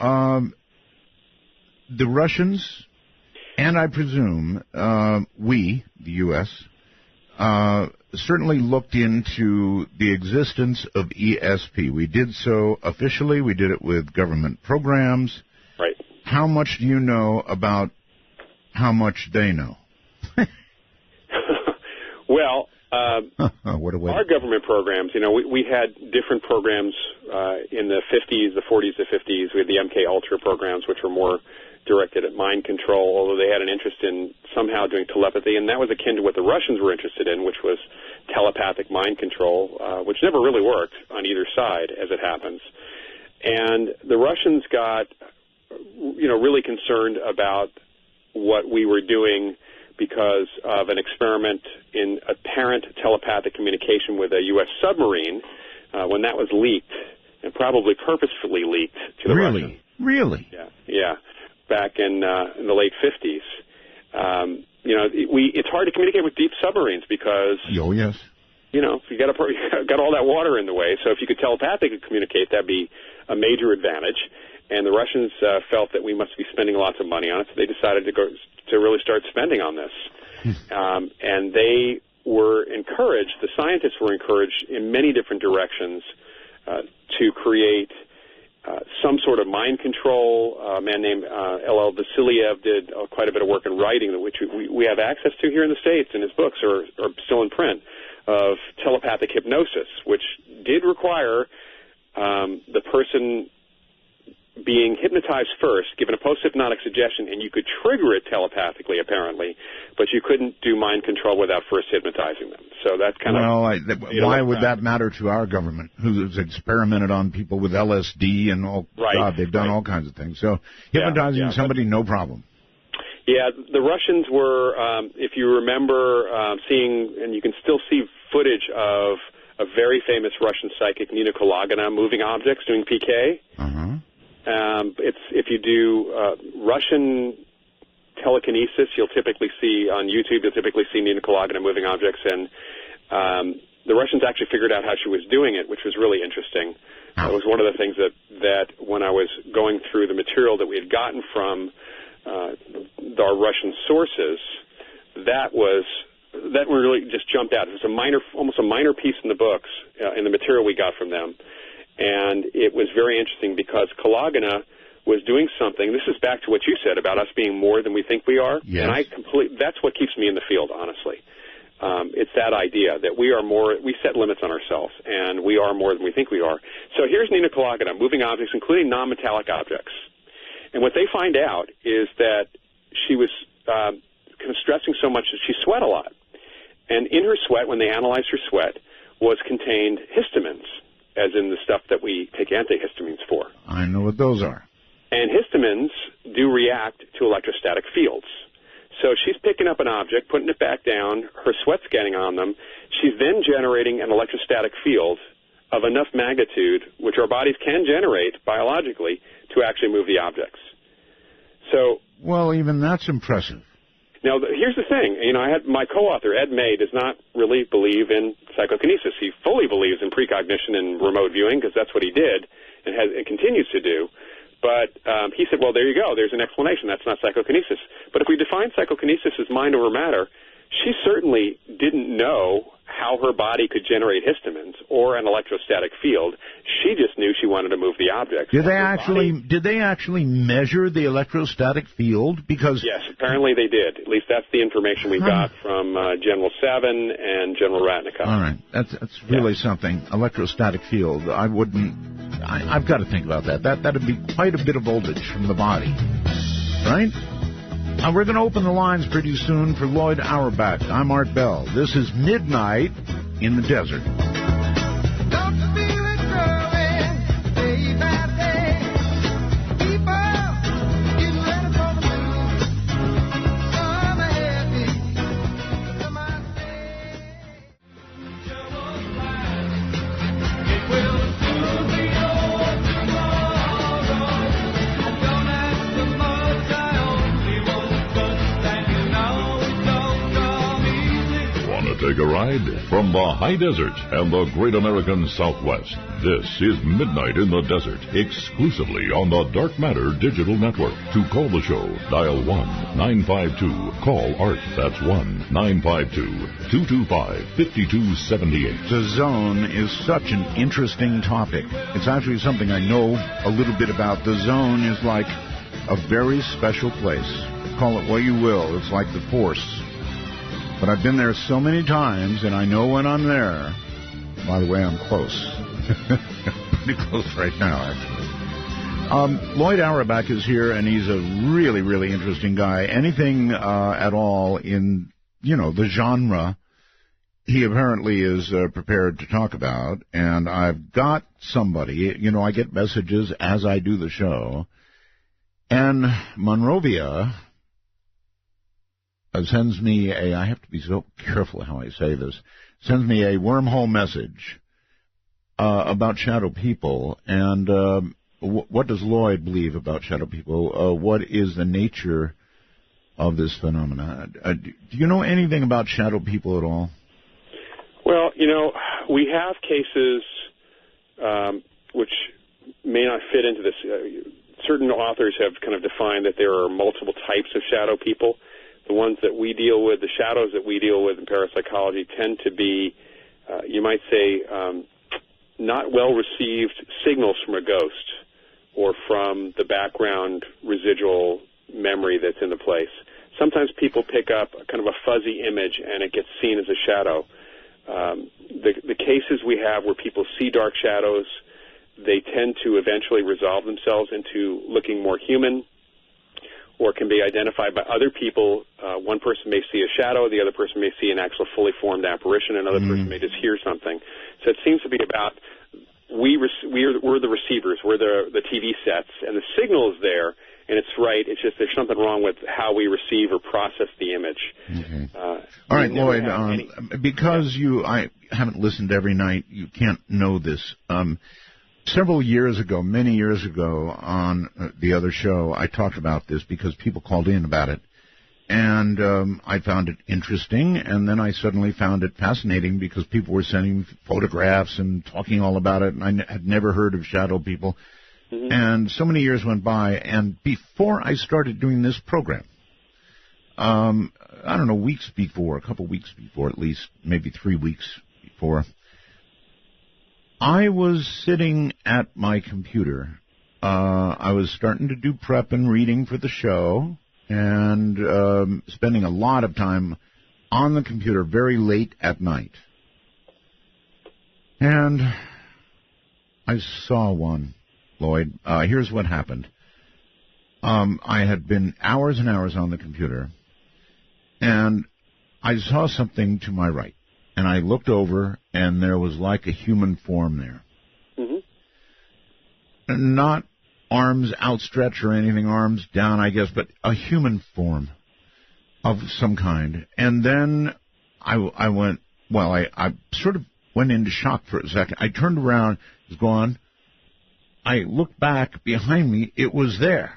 S1: the Russians, and I presume we, the U.S., certainly looked into the existence of ESP. We did so officially. We did it with government programs.
S4: Right.
S1: How much do you know about how much they know?
S4: Well,
S1: our
S4: government programs, we had different programs in the 50s, the 40s, the 50s. We had the MK Ultra programs, which were more directed at mind control, although they had an interest in somehow doing telepathy, and that was akin to what the Russians were interested in, which was telepathic mind control, which never really worked on either side, as it happens. And the Russians got, really concerned about what we were doing because of an experiment in apparent telepathic communication with a U.S. submarine when that was leaked, and probably purposefully leaked to the Russians.
S1: Really?
S4: Yeah. Back in the late 50s. It's hard to communicate with deep submarines because...
S1: Oh, yes.
S4: You got all that water in the way, so if you could telepathically communicate, that'd be a major advantage. And the Russians felt that we must be spending lots of money on it, so they decided to really start spending on this. And they were encouraged, the scientists were encouraged in many different directions to create some sort of mind control. A man named L.L. Vasiliev did quite a bit of work in writing, which we have access to here in the States, and his books are still in print, of telepathic hypnosis, which did require the person being hypnotized first, given a post-hypnotic suggestion, and you could trigger it telepathically, apparently, but you couldn't do mind control without first hypnotizing them. So that's kind of...
S1: why would that matter to our government, who's experimented on people with LSD and all...
S4: Right.
S1: God, they've done all kinds of things. So hypnotizing somebody, no problem.
S4: Yeah, the Russians were, if you remember, seeing, and you can still see footage of a very famous Russian psychic, Nina Kolagina, moving objects, doing PK. If you do Russian telekinesis, you'll typically see on YouTube, Nina Kolagina moving objects, and the Russians actually figured out how she was doing it, which was really interesting. It was one of the things that when I was going through the material that we had gotten from our Russian sources, that really just jumped out. It was almost a minor piece in the books, in the material we got from them. And it was very interesting because Kolagina was doing something. This is back to what you said about us being more than we think we are.
S1: Yes.
S4: And that's what keeps me in the field, honestly. It's that idea that we are more, we set limits on ourselves, and we are more than we think we are. So here's Nina Kolagina, moving objects, including non-metallic objects. And what they find out is that she was kind of stressing so much that she sweat a lot. And in her sweat, when they analyzed her sweat, was contained histamines, as in the stuff that we take antihistamines for.
S1: I know what those are.
S4: And histamines do react to electrostatic fields. So she's picking up an object, putting it back down, her sweat's getting on them. She's then generating an electrostatic field of enough magnitude, which our bodies can generate biologically, to actually move the objects. So,
S1: well, even that's impressive.
S4: Now, here's the thing. I had my co-author, Ed May, does not really believe in psychokinesis. He fully believes in precognition and remote viewing because that's what he did and continues to do. But he said, well, there you go. There's an explanation. That's not psychokinesis. But if we define psychokinesis as mind over matter, she certainly didn't know how her body could generate histamines or an electrostatic field. She just knew she wanted to move the object.
S1: Did they actually measure the electrostatic field? Because
S4: yes, apparently they did. At least that's the information we got from General Savin and General Ratnikov.
S1: All right, that's really something. Electrostatic field. I've got to think about that. That'd be quite a bit of voltage from the body, right? We're going to open the lines pretty soon for Loyd Auerbach. I'm Art Bell. This is Midnight in the Desert.
S2: Don't feel it growing day by day. People getting ready for the move. Some are happy, some are sad. It will soon be over tomorrow. Don't ask too much, I only want trust, and you know it don't come easy.
S3: Want to take a ride? From the high desert and the great American Southwest, this is Midnight in the Desert, exclusively on the Dark Matter Digital Network. To call the show, dial 1-952-CALL-ART. That's 1-952-225-5278.
S1: The zone is such an interesting topic. It's actually something I know a little bit about. The zone is like a very special place. Call it what you will. It's like the Force. But I've been there so many times, and I know when I'm there. By the way, I'm close. Pretty close right now, actually. Loyd Auerbach is here, and he's a really, really interesting guy. Anything at all in, the genre, he apparently is prepared to talk about. And I've got somebody, I get messages as I do the show. And Monrovia sends me I have to be so careful how I say this, sends me a wormhole message about shadow people. And what does Loyd believe about shadow people? What is the nature of this phenomenon? Do you know anything about shadow people at all?
S4: Well, we have cases which may not fit into this. Certain authors have kind of defined that there are multiple types of shadow people. The ones that we deal with, the shadows that we deal with in parapsychology tend to be, you might say, not well-received signals from a ghost or from the background residual memory that's in the place. Sometimes people pick up kind of a fuzzy image and it gets seen as a shadow. The cases we have where people see dark shadows, they tend to eventually resolve themselves into looking more human, or can be identified by other people. One person may see a shadow, the other person may see an actual fully formed apparition, another person may just hear something. So it seems to be about we're the receivers, we're the TV sets, and the signal is there, and it's right. It's just there's something wrong with how we receive or process the image.
S1: Okay. All right, Loyd, because I haven't listened every night, you can't know this. Several years ago, many years ago, on the other show, I talked about this because people called in about it. And I found it interesting, and then I suddenly found it fascinating because people were sending photographs and talking all about it, and I had never heard of shadow people. Mm-hmm. And so many years went by, and before I started doing this program, I don't know, a couple weeks before at least, maybe 3 weeks before, I was sitting at my computer. I was starting to do prep and reading for the show, and spending a lot of time on the computer very late at night. And I saw one, Loyd. Here's what happened. I had been hours and hours on the computer, and I saw something to my right. And I looked over, and there was like a human form there. Mm-hmm. Not arms outstretched or anything, arms down, I guess, but a human form of some kind. And then I sort of went into shock for a second. I turned around, it was gone. I looked back behind me, it was there.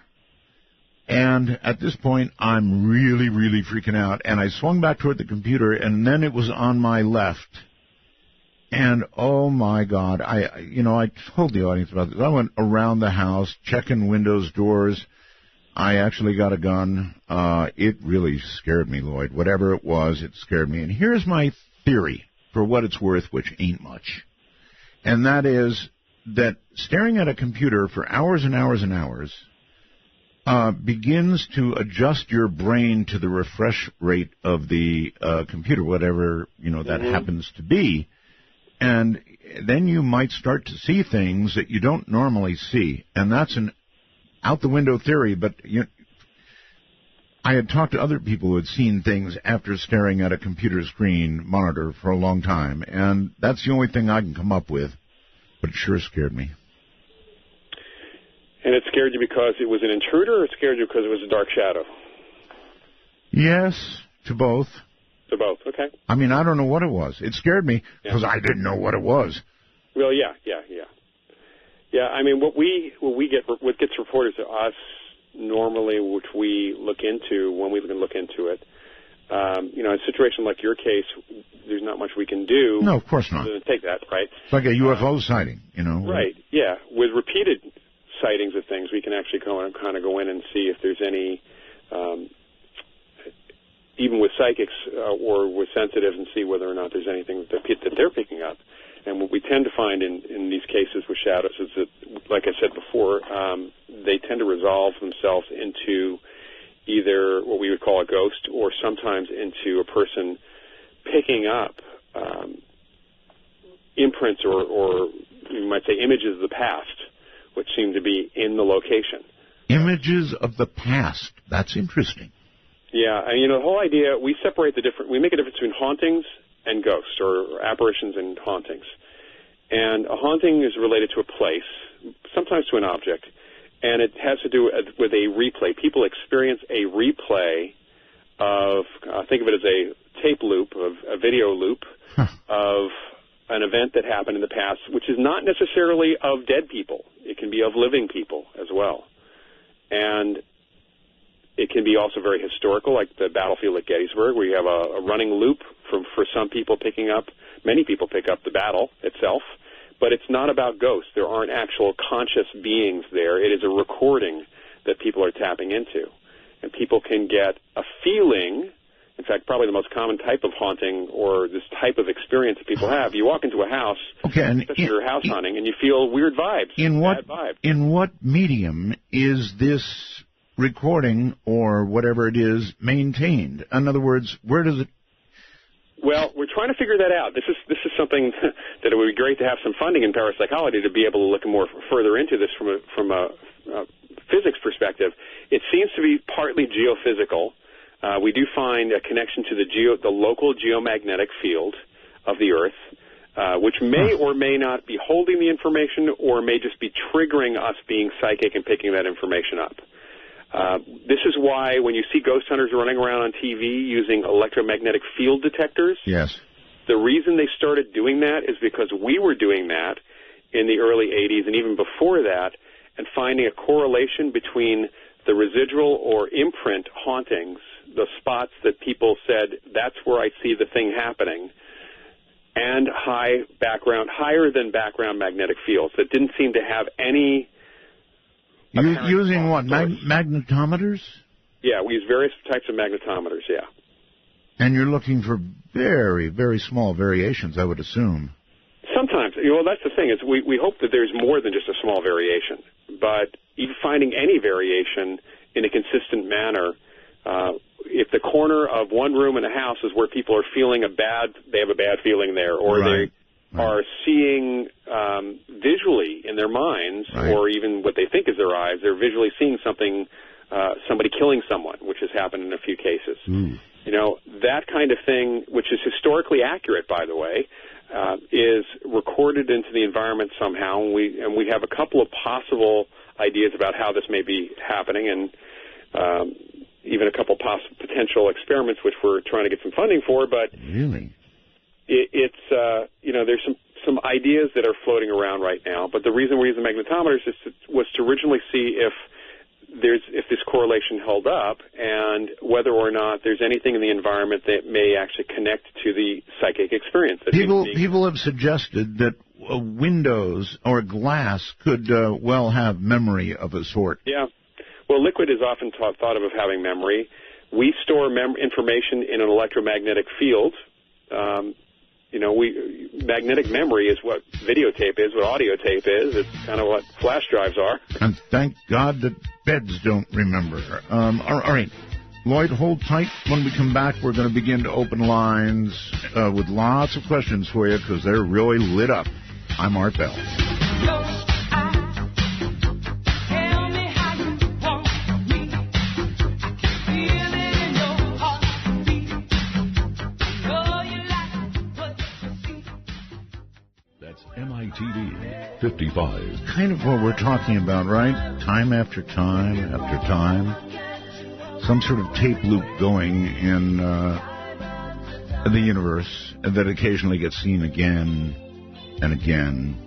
S1: And at this point, I'm really, really freaking out. And I swung back toward the computer, and then it was on my left. And, oh, my God, I told the audience about this. I went around the house, checking windows, doors. I actually got a gun. It really scared me, Loyd. Whatever it was, it scared me. And here's my theory, for what it's worth, which ain't much. And that is that staring at a computer for hours and hours and hours begins to adjust your brain to the refresh rate of the computer, whatever, that happens to be. And then you might start to see things that you don't normally see. And that's an out-the-window theory, but I had talked to other people who had seen things after staring at a computer screen monitor for a long time, and that's the only thing I can come up with, but it sure scared me.
S4: And it scared you because it was an intruder, or it scared you because it was a dark shadow?
S1: Yes, to both.
S4: To both, okay.
S1: I mean, I don't know what it was. It scared me because I didn't know what it was.
S4: Well, yeah. Yeah, I mean, what gets reported to us normally, which we look into when we can look into it, in a situation like your case, there's not much we can do.
S1: No, of course not.
S4: To take that, right?
S1: It's like a UFO sighting,
S4: Right, yeah. With repeated sightings of things, we can actually kind of go in and see if there's any, even with psychics or with sensitives, and see whether or not there's anything that they're picking up. And what we tend to find in these cases with shadows is that, like I said before, they tend to resolve themselves into either what we would call a ghost, or sometimes into a person picking up imprints or you might say images of the past, which seem to be in the location.
S1: Images of the past. That's interesting.
S4: Yeah, and the whole idea, we make a difference between hauntings and ghosts, or apparitions and hauntings. And a haunting is related to a place, sometimes to an object, and it has to do with a replay. People experience a replay of, think of it as a tape loop, a video loop of an event that happened in the past, which is not necessarily of dead people. It can be of living people as well. And it can be also very historical, like the battlefield at Gettysburg, where you have a running loop for some people picking up. Many people pick up the battle itself, but it's not about ghosts. There aren't actual conscious beings there. It is a recording that people are tapping into. And people can get a feeling, in fact, probably the most common type of haunting or this type of experience that people have. You walk into a house, especially you're house hunting, and you feel weird vibes, bad vibes. In
S1: what medium is this recording or whatever it is maintained? In other words, where does it?
S4: Well, we're trying to figure that out. This is something that it would be great to have some funding in parapsychology to be able to look more further into this from a physics perspective. It seems to be partly geophysical. We do find a connection to the local geomagnetic field of the Earth, which may or may not be holding the information, or may just be triggering us being psychic and picking that information up. This is why when you see ghost hunters running around on TV using electromagnetic field detectors,
S1: Yes.
S4: the reason they started doing that is because we were doing that in the early 80s and even before that, and finding a correlation between the residual or imprint hauntings, the spots that people said, that's where I see the thing happening, and higher than background magnetic fields that didn't seem to have any...
S1: Using what, magnetometers?
S4: Yeah, we use various types of magnetometers, yeah.
S1: And you're looking for very, very small variations, I would assume.
S4: Sometimes. Well, that's the thing, is we hope that there's more than just a small variation. But even finding any variation in a consistent manner, if the corner of one room in a house is where people are feeling they have a bad feeling there, or
S1: Right.
S4: they are seeing visually in their minds,
S1: Right.
S4: or even what they think is their eyes, they're visually seeing something, somebody killing someone, which has happened in a few cases.
S1: Ooh.
S4: You know, that kind of thing, which is historically accurate, by the way, is recorded into the environment somehow, and we have a couple of possible ideas about how this may be happening, and even a couple potential experiments which we're trying to get some funding for. But
S1: Really?
S4: it's there's some ideas that are floating around right now. But the reason we're using magnetometers was to originally see if this correlation held up, and whether or not there's anything in the environment that may actually connect to the psychic experience.
S1: People have suggested that windows or glass could well have memory of a sort.
S4: Yeah. Well, liquid is often thought of having memory. We store information in an electromagnetic field. Magnetic memory is what videotape is, what audio tape is. It's kind of what flash drives are.
S1: And thank God that beds don't remember. All right. Loyd, hold tight. When we come back, we're going to begin to open lines with lots of questions for you, because they're really lit up. I'm Art Bell.
S3: MITD 55.
S1: Kind of what we're talking about, right? Time after time after time. Some sort of tape loop going in the universe that occasionally gets seen again and again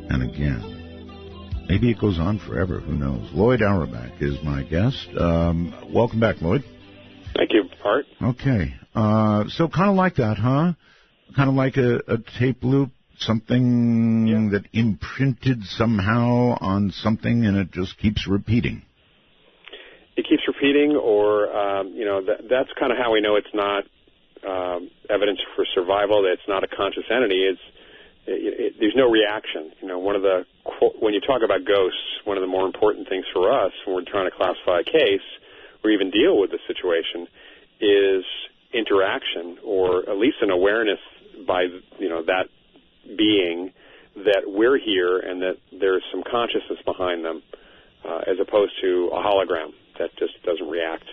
S1: and again. Maybe it goes on forever. Who knows? Loyd Auerbach is my guest. Welcome back, Loyd.
S4: Thank you, Art.
S1: Okay. So kind of like that, huh? Kind of like a tape loop. Something that imprinted somehow on something, and it just keeps repeating.
S4: It keeps repeating, or that's kind of how we know it's not evidence for survival. That it's not a conscious entity. There's no reaction. When you talk about ghosts, one of the more important things for us when we're trying to classify a case or even deal with the situation is interaction, or at least an awareness by that being that we're here and that there's some consciousness behind them, as opposed to a hologram that just doesn't react.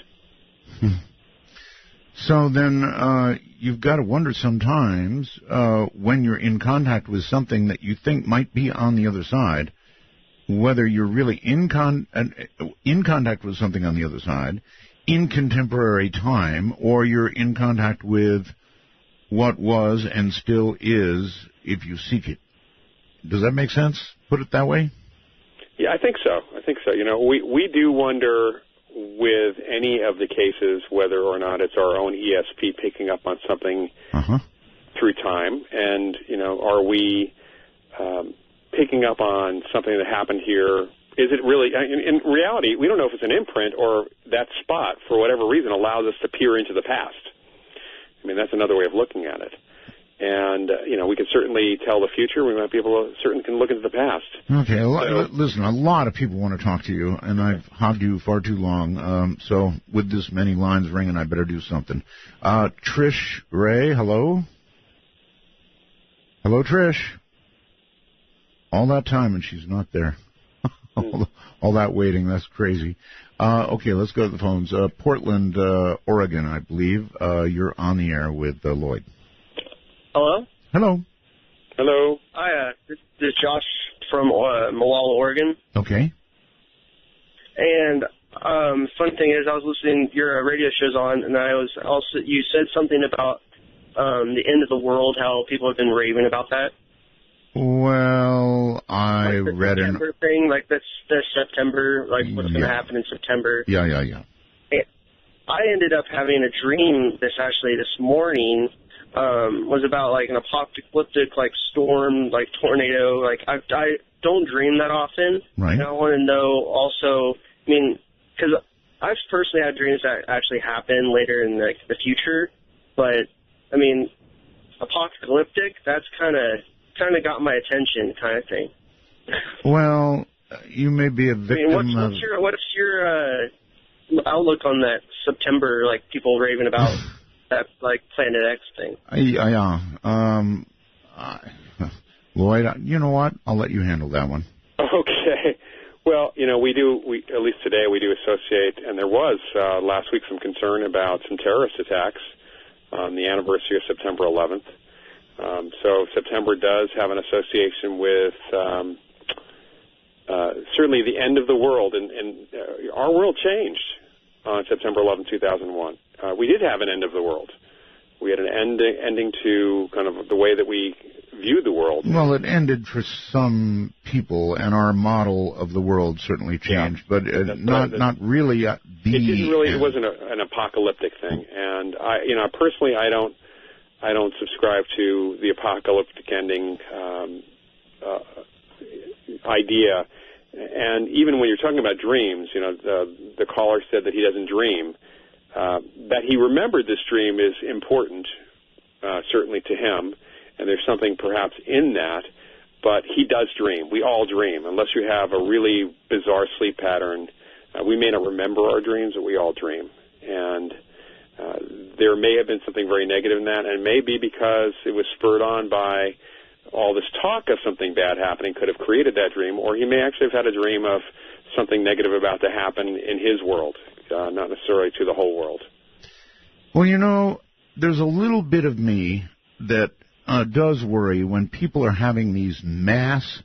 S1: So then you've got to wonder sometimes when you're in contact with something that you think might be on the other side, whether you're really in contact with something on the other side in contemporary time, or you're in contact with what was and still is if you seek it. Does that make sense? Put it that way?
S4: Yeah, I think so. We do wonder with any of the cases whether or not it's our own ESP picking up on something through time, and are we picking up on something that happened here? Is it really, in reality, we don't know if it's an imprint or that spot, for whatever reason, allows us to peer into the past. I mean, that's another way of looking at it. And, we can certainly tell the future. We might be able to can look into the past.
S1: Okay. Listen, a lot of people want to talk to you, and I've hogged you far too long. So with this many lines ringing, I better do something. Trish Ray, hello? Hello, Trish. All that time, and she's not there. All that waiting, that's crazy. Okay, let's go to the phones. Portland, Oregon, I believe. You're on the air with Loyd.
S5: Hello?
S1: Hello.
S5: Hello. Hi, this is Josh from Malala, Oregon.
S1: Okay.
S5: And Fun thing is, I was listening, your radio show's on, and you said something about the end of the world, how people have been raving about that.
S1: Well, I
S5: like
S1: read an
S5: September thing, like the September, like what's going to happen in September.
S1: Yeah.
S5: I ended up having a dream this morning. Was about like an apocalyptic like storm, like tornado. Like I don't dream that often.
S1: Right.
S5: And I want to know also. I mean, because I've personally had dreams that actually happen later in the future, but I mean, apocalyptic. That's kind of got my attention, kind of thing.
S1: Well, you may be a victim
S5: what's your outlook on that September, like people raving about that, like Planet X thing?
S1: Loyd, you know what? I'll let you handle that one.
S4: Okay. Well, we at least today we do associate, and there was last week some concern about some terrorist attacks on the anniversary of September 11th. So September does have an association with certainly the end of the world, and our world changed on September 11, 2001. We did have an end of the world. We had an ending to kind of the way that we viewed the world.
S1: Well, it ended for some people, and our model of the world certainly changed, but not really the end.
S4: It wasn't an apocalyptic thing, and personally, I don't subscribe to the apocalyptic ending idea. And even when you're talking about dreams, the caller said that he doesn't dream. That he remembered this dream is important, certainly to him, and there's something perhaps in that, but he does dream. We all dream. Unless you have a really bizarre sleep pattern, we may not remember our dreams, but we all dream. And there may have been something very negative in that, and it may be because it was spurred on by all this talk of something bad happening could have created that dream, or he may actually have had a dream of something negative about to happen in his world, not necessarily to the whole world.
S1: Well, there's a little bit of me that does worry when people are having these mass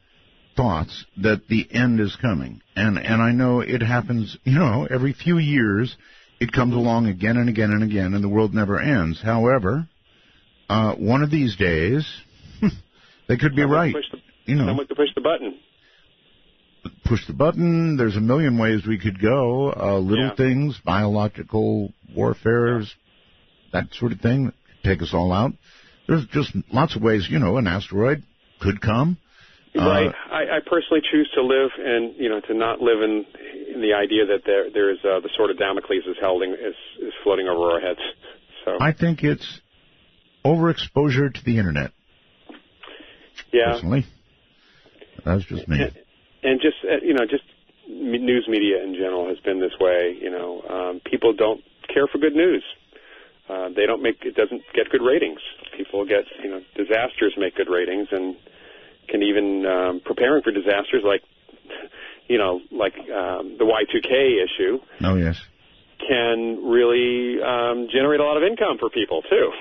S1: thoughts that the end is coming. And I know it happens, every few years it comes along again and again and again, and the world never ends. However, one of these days, they could be right.
S4: Someone could push the button.
S1: Push the button. There's a million ways we could go. Little things, biological warfares, that sort of thing that could take us all out. There's just lots of ways, an asteroid could come.
S4: Right. I personally choose to live and, to not live in the idea that there is the sword of Damocles is floating over our heads. So
S1: I think it's overexposure to the Internet.
S4: Yeah.
S1: Personally. That's just me.
S4: And just, just news media in general has been this way. People don't care for good news. It doesn't get good ratings. People get, disasters make good ratings, and can even, preparing for disasters like the Y2K issue.
S1: Oh, yes.
S4: Can really generate a lot of income for people, too.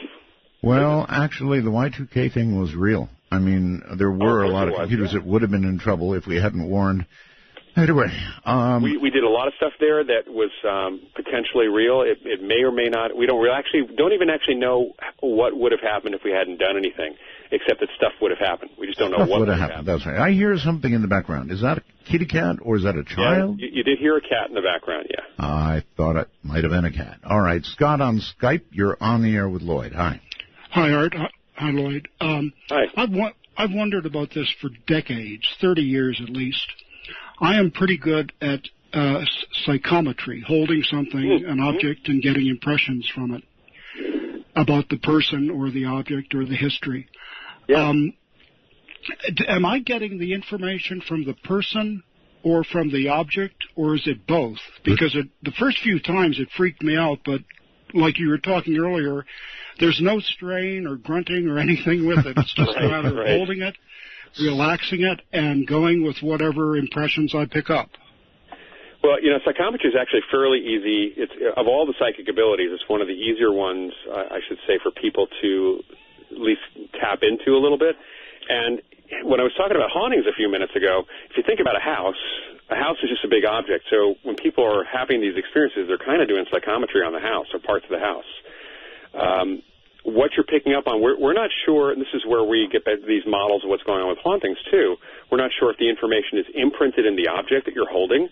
S1: Well, actually, the Y2K thing was real. I mean, there were a lot of computers that would have been in trouble if we hadn't warned. Anyway,
S4: we did a lot of stuff there that was potentially real. It may or may not. We don't even actually know what would have happened if we hadn't done anything, except that stuff would have happened. We just don't know what would have happened.
S1: That's right. I hear something in the background. Is that a kitty cat or is that a child?
S4: Yeah, you did hear a cat in the background, yeah.
S1: I thought it might have been a cat. All right, Scott on Skype. You're on the air with Loyd. Hi.
S6: Hi, Art. Hi, Loyd.
S4: Hi.
S6: I've wondered about this for decades, 30 years at least. I am pretty good at psychometry, holding something, an object, and getting impressions from it about the person or the object or the history.
S4: Yeah.
S6: Am I getting the information from the person or from the object, or is it both? Because the first few times it freaked me out, but like you were talking earlier, there's no strain or grunting or anything with it. It's just a matter of holding it, relaxing it, and going with whatever impressions I pick up.
S4: Well, psychometry is actually fairly easy. It's of all the psychic abilities, it's one of the easier ones, I should say, for people to at least tap into a little bit. And when I was talking about hauntings a few minutes ago, if you think about a house, a house is just a big object. So when people are having these experiences, they're kind of doing psychometry on the house or parts of the house. What you're picking up on, we're not sure, and this is where we get these models of what's going on with hauntings, too. We're not sure if the information is imprinted in the object that you're holding,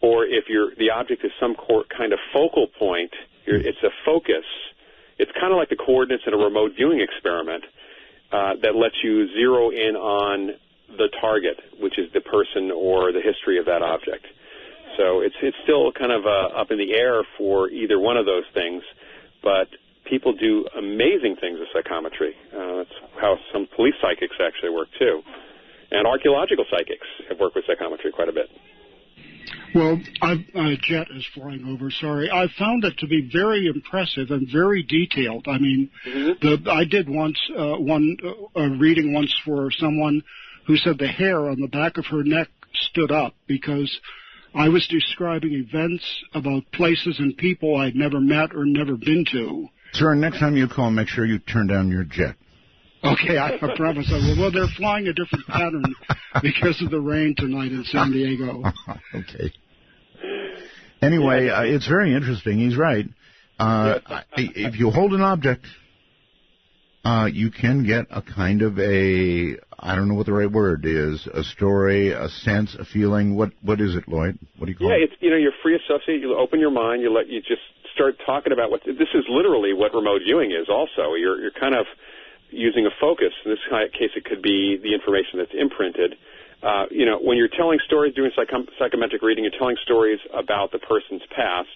S4: or if the object is some kind of focal point. It's a focus. It's kind of like the coordinates in a remote viewing experiment that lets you zero in on the target, which is the person or the history of that object. So it's still kind of up in the air for either one of those things, but people do amazing things with psychometry. That's how some police psychics actually work, too. And archaeological psychics have worked with psychometry quite a bit.
S6: Well, a jet is flying over, sorry. I found it to be very impressive and very detailed. I mean, I did once a reading once for someone who said the hair on the back of her neck stood up because I was describing events about places and people I'd never met or never been to.
S1: Sir, next time you call, make sure you turn down your jet.
S6: Okay, I promise I will. Well, they're flying a different pattern because of the rain tonight in San Diego.
S1: Okay. Anyway, it's very interesting. He's right. If you hold an object, you can get a kind of I don't know what the right word is, a story, a sense, a feeling. What is it, Loyd? What do you call it?
S4: Yeah, it's, you're free associate. You open your mind. You just start talking about this is literally what remote viewing is also. You're kind of using a focus. In this case, it could be the information that's imprinted. When you're telling stories, doing psychometric reading, you're telling stories about the person's past.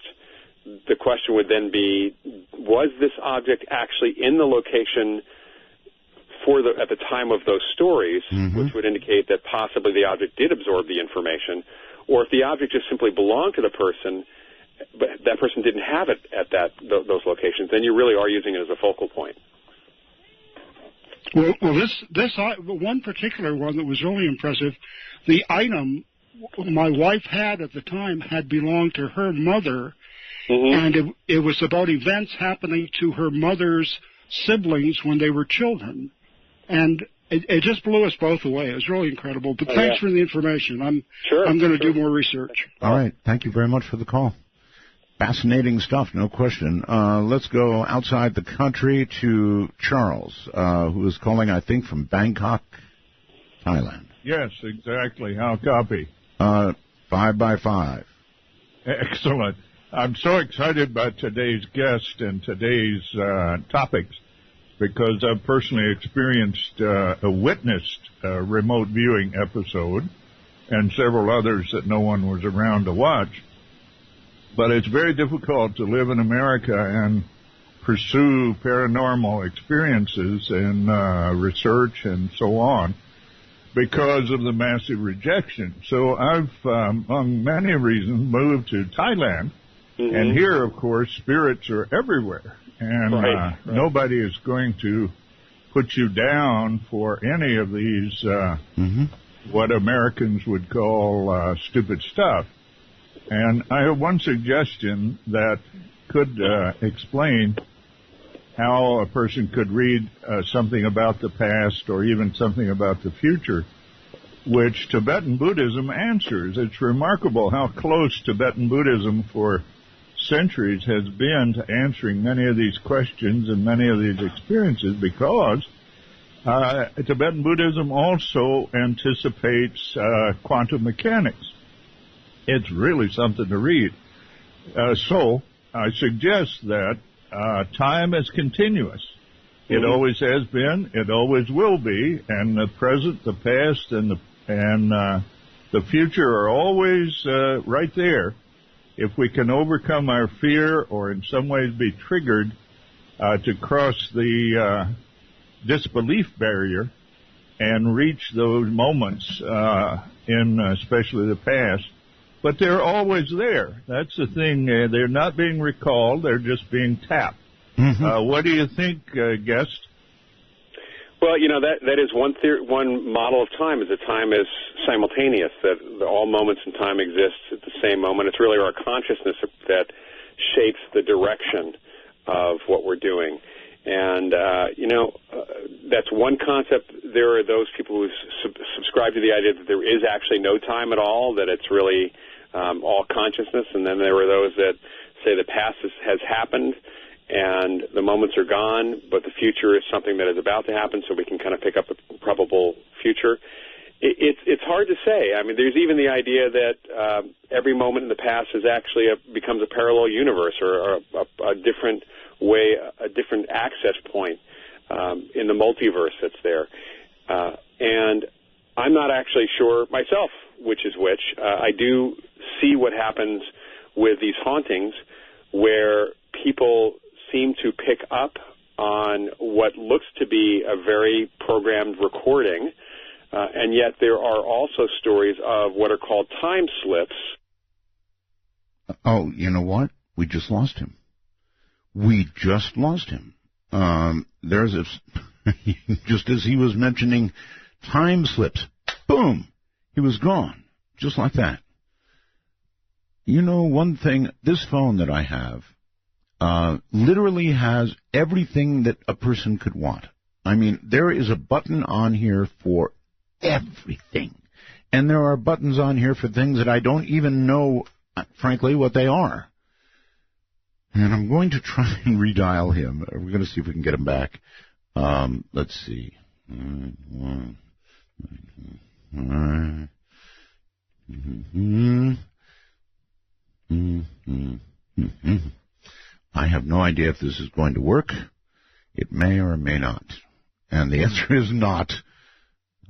S4: The question would then be, was this object actually in the location at the time of those stories, which would indicate that possibly the object did absorb the information, or if the object just simply belonged to the person, but that person didn't have it at those locations, then you really are using it as a focal point.
S6: Well, this one particular one that was really impressive, the item my wife had at the time had belonged to her mother, and it was about events happening to her mother's siblings when they were children, and it just blew us both away. It was really incredible. But thanks for the information. I'm going to do more research.
S1: All right. Thank you very much for the call. Fascinating stuff, no question. Let's go outside the country to Charles, who is calling, I think, from Bangkok, Thailand.
S7: Yes, exactly. How copy?
S1: 5 by 5.
S7: Excellent. I'm so excited about today's guest and today's topics because I've personally experienced witnessed a remote viewing episode and several others that no one was around to watch. But it's very difficult to live in America and pursue paranormal experiences and research and so on because of the massive rejection. So I've, among many reasons, moved to Thailand. And here, of course, spirits are everywhere. And nobody is going to put you down for any of these, what Americans would call stupid stuff. And I have one suggestion that could explain how a person could read something about the past or even something about the future, which Tibetan Buddhism answers. It's remarkable how close Tibetan Buddhism for centuries has been to answering many of these questions and many of these experiences because Tibetan Buddhism also anticipates quantum mechanics. It's really something to read. So I suggest that time is continuous. It always has been. It always will be. And the present, the past, and the future are always right there. If we can overcome our fear or in some ways be triggered to cross the disbelief barrier and reach those moments in especially the past, but they're always there. That's the thing. They're not being recalled. They're just being tapped. What do you think, guest?
S4: Well, that is one model of time, is that time is simultaneous, that all moments in time exist at the same moment. It's really our consciousness that shapes the direction of what we're doing. And, that's one concept. There are those people who subscribe to the idea that there is actually no time at all, that it's really all consciousness. And then there are those that say the past has happened and the moments are gone, but the future is something that is about to happen, so we can kind of pick up a probable future. It's hard to say. I mean, there's even the idea that every moment in the past is actually becomes a parallel universe, or a different way, a different access point in the multiverse that's there. And I'm not actually sure myself which is which. I do see what happens with these hauntings, where people seem to pick up on what looks to be a very programmed recording, and yet there are also stories of what are called time slips.
S1: Oh, you know what? We just lost him. We just lost him. There's a, just as he was mentioning time slips, boom, he was gone, just like that. You know, one thing, this phone that I have literally has everything that a person could want. I mean, there is a button on here for everything. And there are buttons on here for things that I don't even know, frankly, what they are. And I'm going to try and redial him. We're going to see if we can get him back. Let's see. I have no idea if this is going to work. It may or may not. And the answer is not.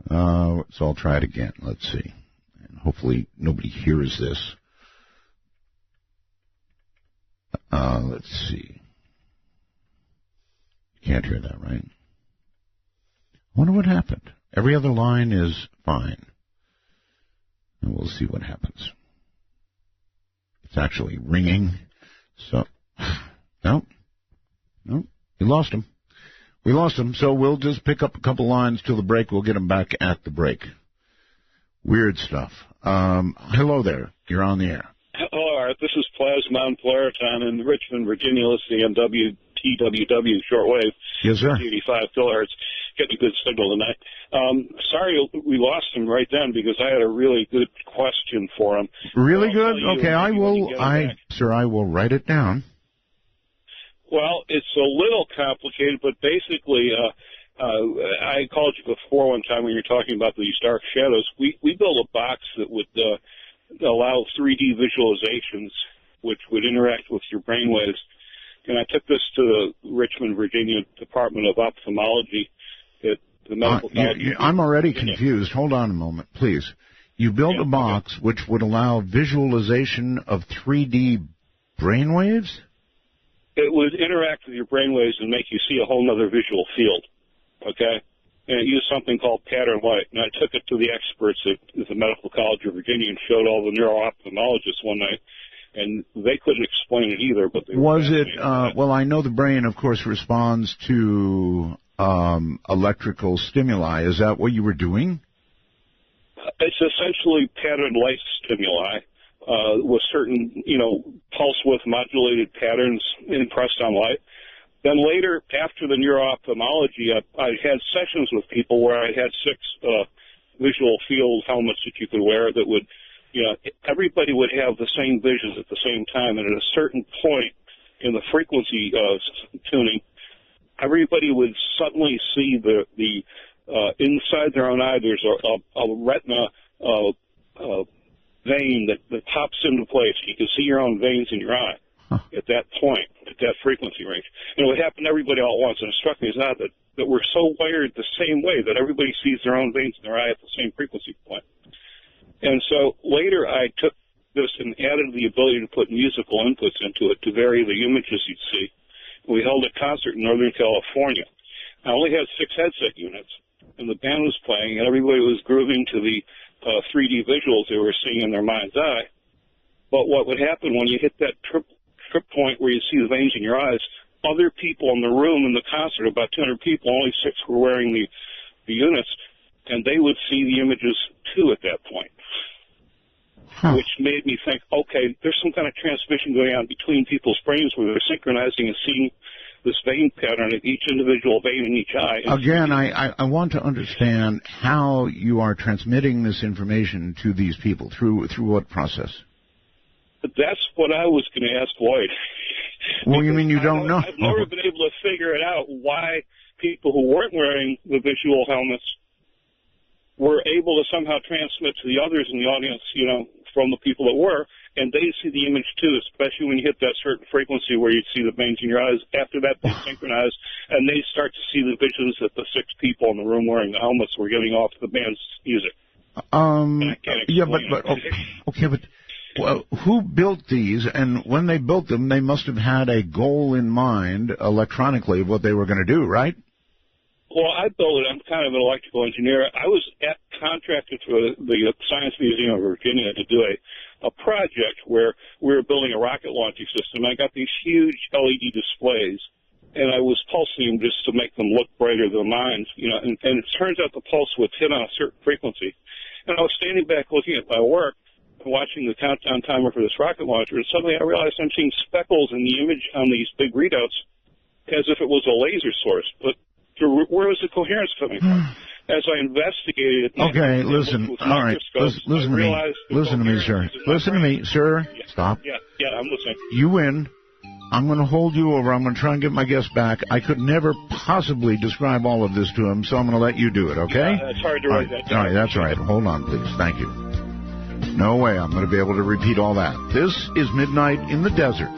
S1: So I'll try it again. Let's see. And hopefully nobody hears this. Let's see. Can't hear that, right? I wonder what happened. Every other line is fine. And we'll see what happens. It's actually ringing. So, no, we lost him. We lost him, so we'll just pick up a couple lines till the break. We'll get him back at the break. Weird stuff. Hello there. You're on the air.
S8: Hello, Art. This is Plasmon Polariton in Richmond, Virginia, listening on WTWW shortwave.
S1: Yes, sir.
S8: 85 kilohertz. Getting a good signal tonight. Sorry we lost him right then, because I had a really good question for him.
S1: Really good? Okay, I will write it down.
S8: Well, it's a little complicated, but basically, I called you before one time when you were talking about these dark shadows. We built a box that would allow 3D visualizations, which would interact with your brainwaves. And I took this to the Richmond, Virginia Department of Ophthalmology at the Medical College.
S1: I'm already confused. Hold on a moment, please. You built a box which would allow visualization of 3D brainwaves?
S8: It would interact with your brainwaves and make you see a whole other visual field, okay? And it used something called pattern light. And I took it to the experts at the Medical College of Virginia and showed all the neuro-ophthalmologists one night, and they couldn't explain it either. But they
S1: was it, well, I know the brain, of course, responds to electrical stimuli. Is that what you were doing?
S8: It's essentially pattern light stimuli. With certain, pulse width modulated patterns impressed on light. Then later, after the neuro-ophthalmology, I had sessions with people where I had 6 visual field helmets that you could wear that would, everybody would have the same visions at the same time. And at a certain point in the frequency tuning, everybody would suddenly see the inside their own eye, there's a retina vein that pops into place. You can see your own veins in your eye at that point, at that frequency range. And it would happen to everybody all at once. And it struck me as odd that we're so wired the same way that everybody sees their own veins in their eye at the same frequency point. And so later I took this and added the ability to put musical inputs into it to vary the images you'd see. We held a concert in Northern California. I only had 6 headset units, and the band was playing, and everybody was grooving to the 3D visuals they were seeing in their mind's eye. But what would happen when you hit that trip point where you see the veins in your eyes, other people in the room in the concert, about 200 people, only 6 were wearing the units, and they would see the images too at that point. Which made me think, okay, there's some kind of transmission going on between people's brains where they're synchronizing and seeing this vein pattern at each individual vein in each eye.
S1: Again, I want to understand how you are transmitting this information to these people. Through what process?
S8: That's what I was going to ask Loyd.
S1: Well, you mean you don't know?
S8: I've never been able to figure it out why people who weren't wearing the visual helmets were able to somehow transmit to the others in the audience, you know, from the people that were, and they see the image too, especially when you hit that certain frequency where you see the veins in your eyes. After that, they synchronize, and they start to see the visions that the 6 people in the room wearing the helmets were getting off the band's music.
S1: Yeah, but okay, but well, who built these? And when they built them, they must have had a goal in mind electronically of what they were going to do, right?
S8: Well, I built it. I'm kind of an electrical engineer. I was contracted for the Science Museum of Virginia to do a project where we were building a rocket launching system. I got these huge LED displays, and I was pulsing them just to make them look brighter than mine, you know, and it turns out the pulse would hit on a certain frequency. And I was standing back looking at my work, watching the countdown timer for this rocket launcher, and suddenly I realized I'm seeing speckles in the image on these big readouts as if it was a laser source. But where was the coherence coming from? As I investigated it,
S1: okay, listen, all right, listen to me, sir. Listen to me, sir.
S8: Yeah.
S1: Stop.
S8: Yeah, I'm listening.
S1: You win. I'm going to hold you over. I'm going to try and get my guest back. I could never possibly describe all of this to him, so I'm going to let you do it, okay?
S8: Yeah, it's hard to write that down.
S1: All right, that's all right. Hold on, please. Thank you. No way I'm going to be able to repeat all that. This is Midnight in the Desert.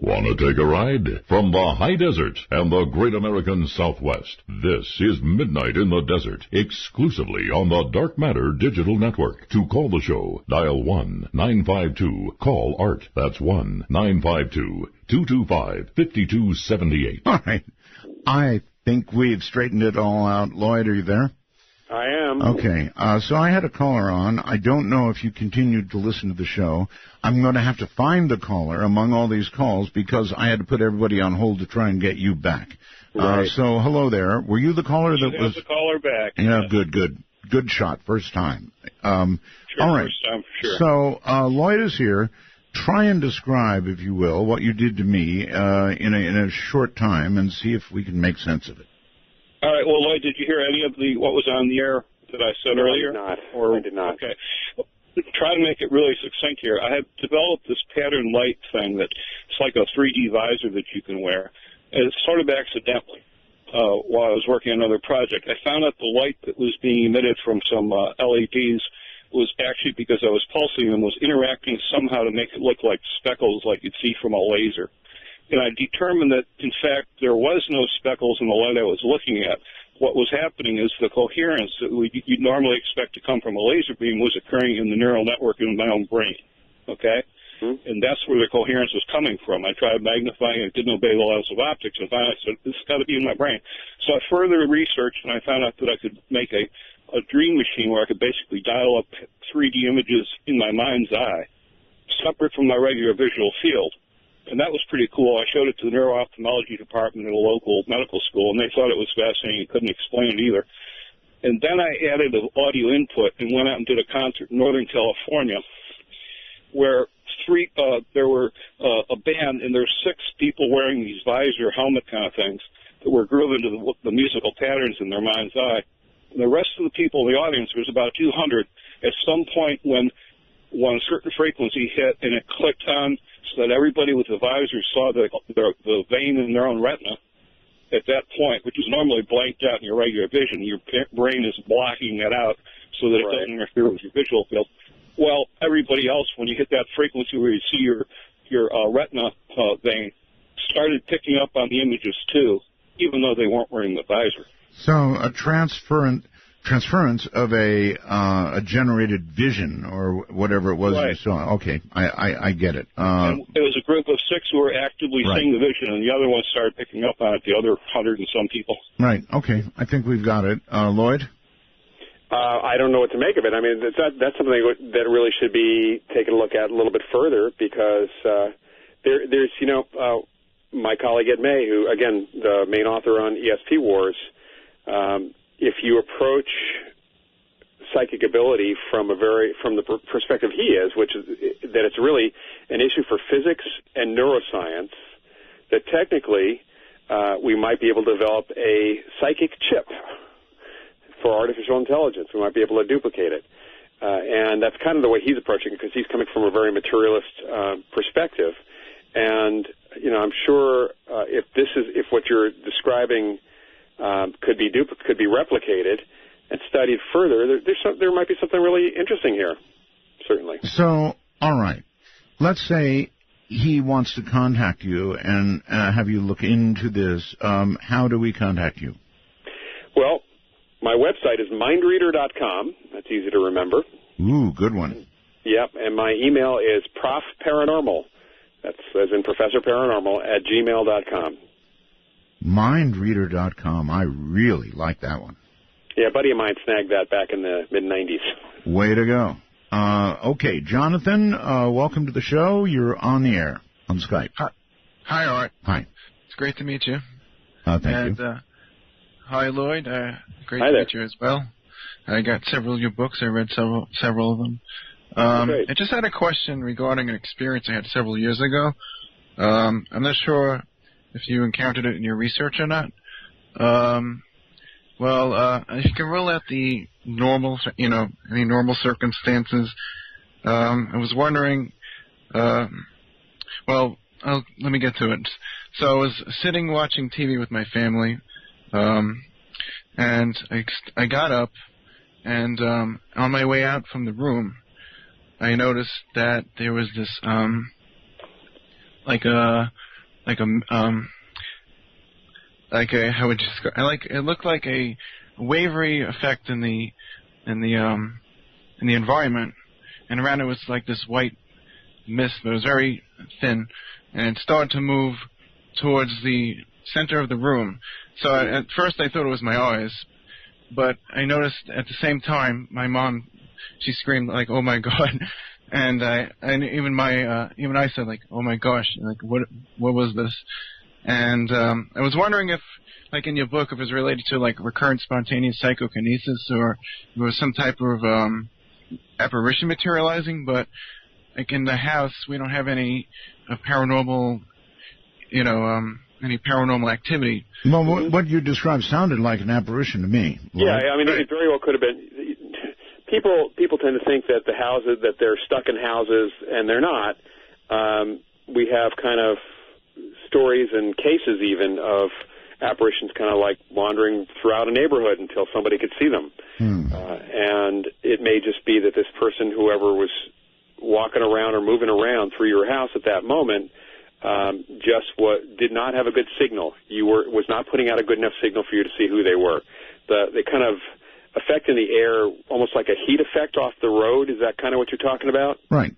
S3: Want to take a ride? From the high desert and the great American Southwest, this is Midnight in the Desert, exclusively on the Dark Matter Digital Network. To call the show, dial 1-952-CALL-ART. That's 1-952-225-5278.
S1: All right. I think we've straightened it all out. Loyd, are you there?
S4: I am.
S1: Okay, so I had a caller on. I don't know if you continued to listen to the show. I'm going to have to find the caller among all these calls because I had to put everybody on hold to try and get you back.
S4: Right.
S1: So hello there. Were you the caller that was...
S8: the caller back.
S1: Yeah, yes. Good shot. First time.
S8: Sure,
S1: all right.
S8: First time, for sure.
S1: So Loyd is here. Try and describe, if you will, what you did to me in a short time and see if we can make sense of it.
S8: All right. Well, Loyd, did you hear any of what was on the air that I said earlier?
S4: I did not.
S8: Okay. Try to make it really succinct here. I have developed this pattern light thing that it's like a 3D visor that you can wear. And it's sort of accidentally while I was working on another project. I found out the light that was being emitted from some LEDs was actually, because I was pulsing them, was interacting somehow to make it look like speckles like you'd see from a laser. And I determined that, in fact, there was no speckles in the light I was looking at. What was happening is the coherence that you'd normally expect to come from a laser beam was occurring in the neural network in my own brain, okay? Mm-hmm. And that's where the coherence was coming from. I tried magnifying it, didn't obey the laws of optics, and finally I said, this has got to be in my brain. So I further researched, and I found out that I could make a dream machine where I could basically dial up 3D images in my mind's eye, separate from my regular visual field. And that was pretty cool. I showed it to the neuro-ophthalmology department at a local medical school, and they thought it was fascinating. You couldn't explain it either. And then I added an audio input and went out and did a concert in Northern California where there were a band, and there's 6 people wearing these visor helmet kind of things that were grooving to the musical patterns in their mind's eye. And the rest of the people in the audience, there was about 200, at some point when a certain frequency hit and it clicked on so that everybody with the visor saw the vein in their own retina at that point, which is normally blanked out in your regular vision. Your brain is blocking that out so that it doesn't interfere with your visual field. Well, everybody else, when you hit that frequency where you see your retina vein, started picking up on the images too, even though they weren't wearing the visor.
S1: So a transference of a generated vision or whatever it was you saw. Okay, I get it.
S8: And it was a group of 6 who were actively seeing the vision, and the other ones started picking up on it, the other 100 and some people.
S1: Right, okay. I think we've got it. Loyd?
S4: I don't know what to make of it. I mean, that's something that really should be taken a look at a little bit further, because there's, my colleague Ed May, who, again, the main author on ESP Wars, if you approach psychic ability from the perspective he is, which is that it's really an issue for physics and neuroscience, that technically we might be able to develop a psychic chip for artificial intelligence. We might be able to duplicate it. And that's kind of the way he's approaching it, because he's coming from a very materialist perspective. And, I'm sure if what you're describing could be replicated and studied further, there might be something really interesting here, certainly.
S1: So, all right. Let's say he wants to contact you and have you look into this. How do we contact you?
S4: Well, my website is mindreader.com. That's easy to remember.
S1: Ooh, good one.
S4: Yep, and my email is profparanormal. That's as in Professor Paranormal at gmail.com.
S1: Mindreader.com. I really like that one.
S4: Yeah, a buddy of mine snagged that back in the mid-'90s.
S1: Way to go. Okay, Jonathan, welcome to the show. You're on the air on Skype.
S9: Hi, Art.
S1: Hi.
S9: It's great to meet you.
S1: Thank you.
S9: Hi, Lloyd. Great
S4: Hi
S9: to
S4: there.
S9: meet you as well. I got several of your books. I read several of them.
S4: Great.
S9: I just had a question regarding an experience I had several years ago. I'm not sure if you encountered it in your research or not. If you can rule out the normal, any normal circumstances, I was wondering, let me get to it. So I was sitting watching TV with my family, and I got up, and on my way out from the room, I noticed that there was this, how would you describe? It looked like a wavery effect in the environment, and around it was like this white mist, but it was very thin, and it started to move towards the center of the room. So at first I thought it was my eyes, but I noticed at the same time my mom, she screamed like, "Oh my God!" And even I said like, "Oh my gosh!" Like what was this? And I was wondering if, like in your book, if it was related to like recurrent spontaneous psychokinesis or there was some type of apparition materializing. But like in the house, we don't have any paranormal, any paranormal activity.
S1: Well, what you described sounded like an apparition to me.
S4: Yeah, I mean, it very well could have been. People tend to think that the houses, that they're stuck in houses, and they're not. We have kind of stories and cases even of apparitions kind of like wandering throughout a neighborhood until somebody could see them. And it may just be that this person, whoever was walking around or moving around through your house at that moment, did not have a good signal. Was not putting out a good enough signal for you to see who they were. The kind of effect in the air, almost like a heat effect off the road, is that kind of what you're talking about?
S1: Right.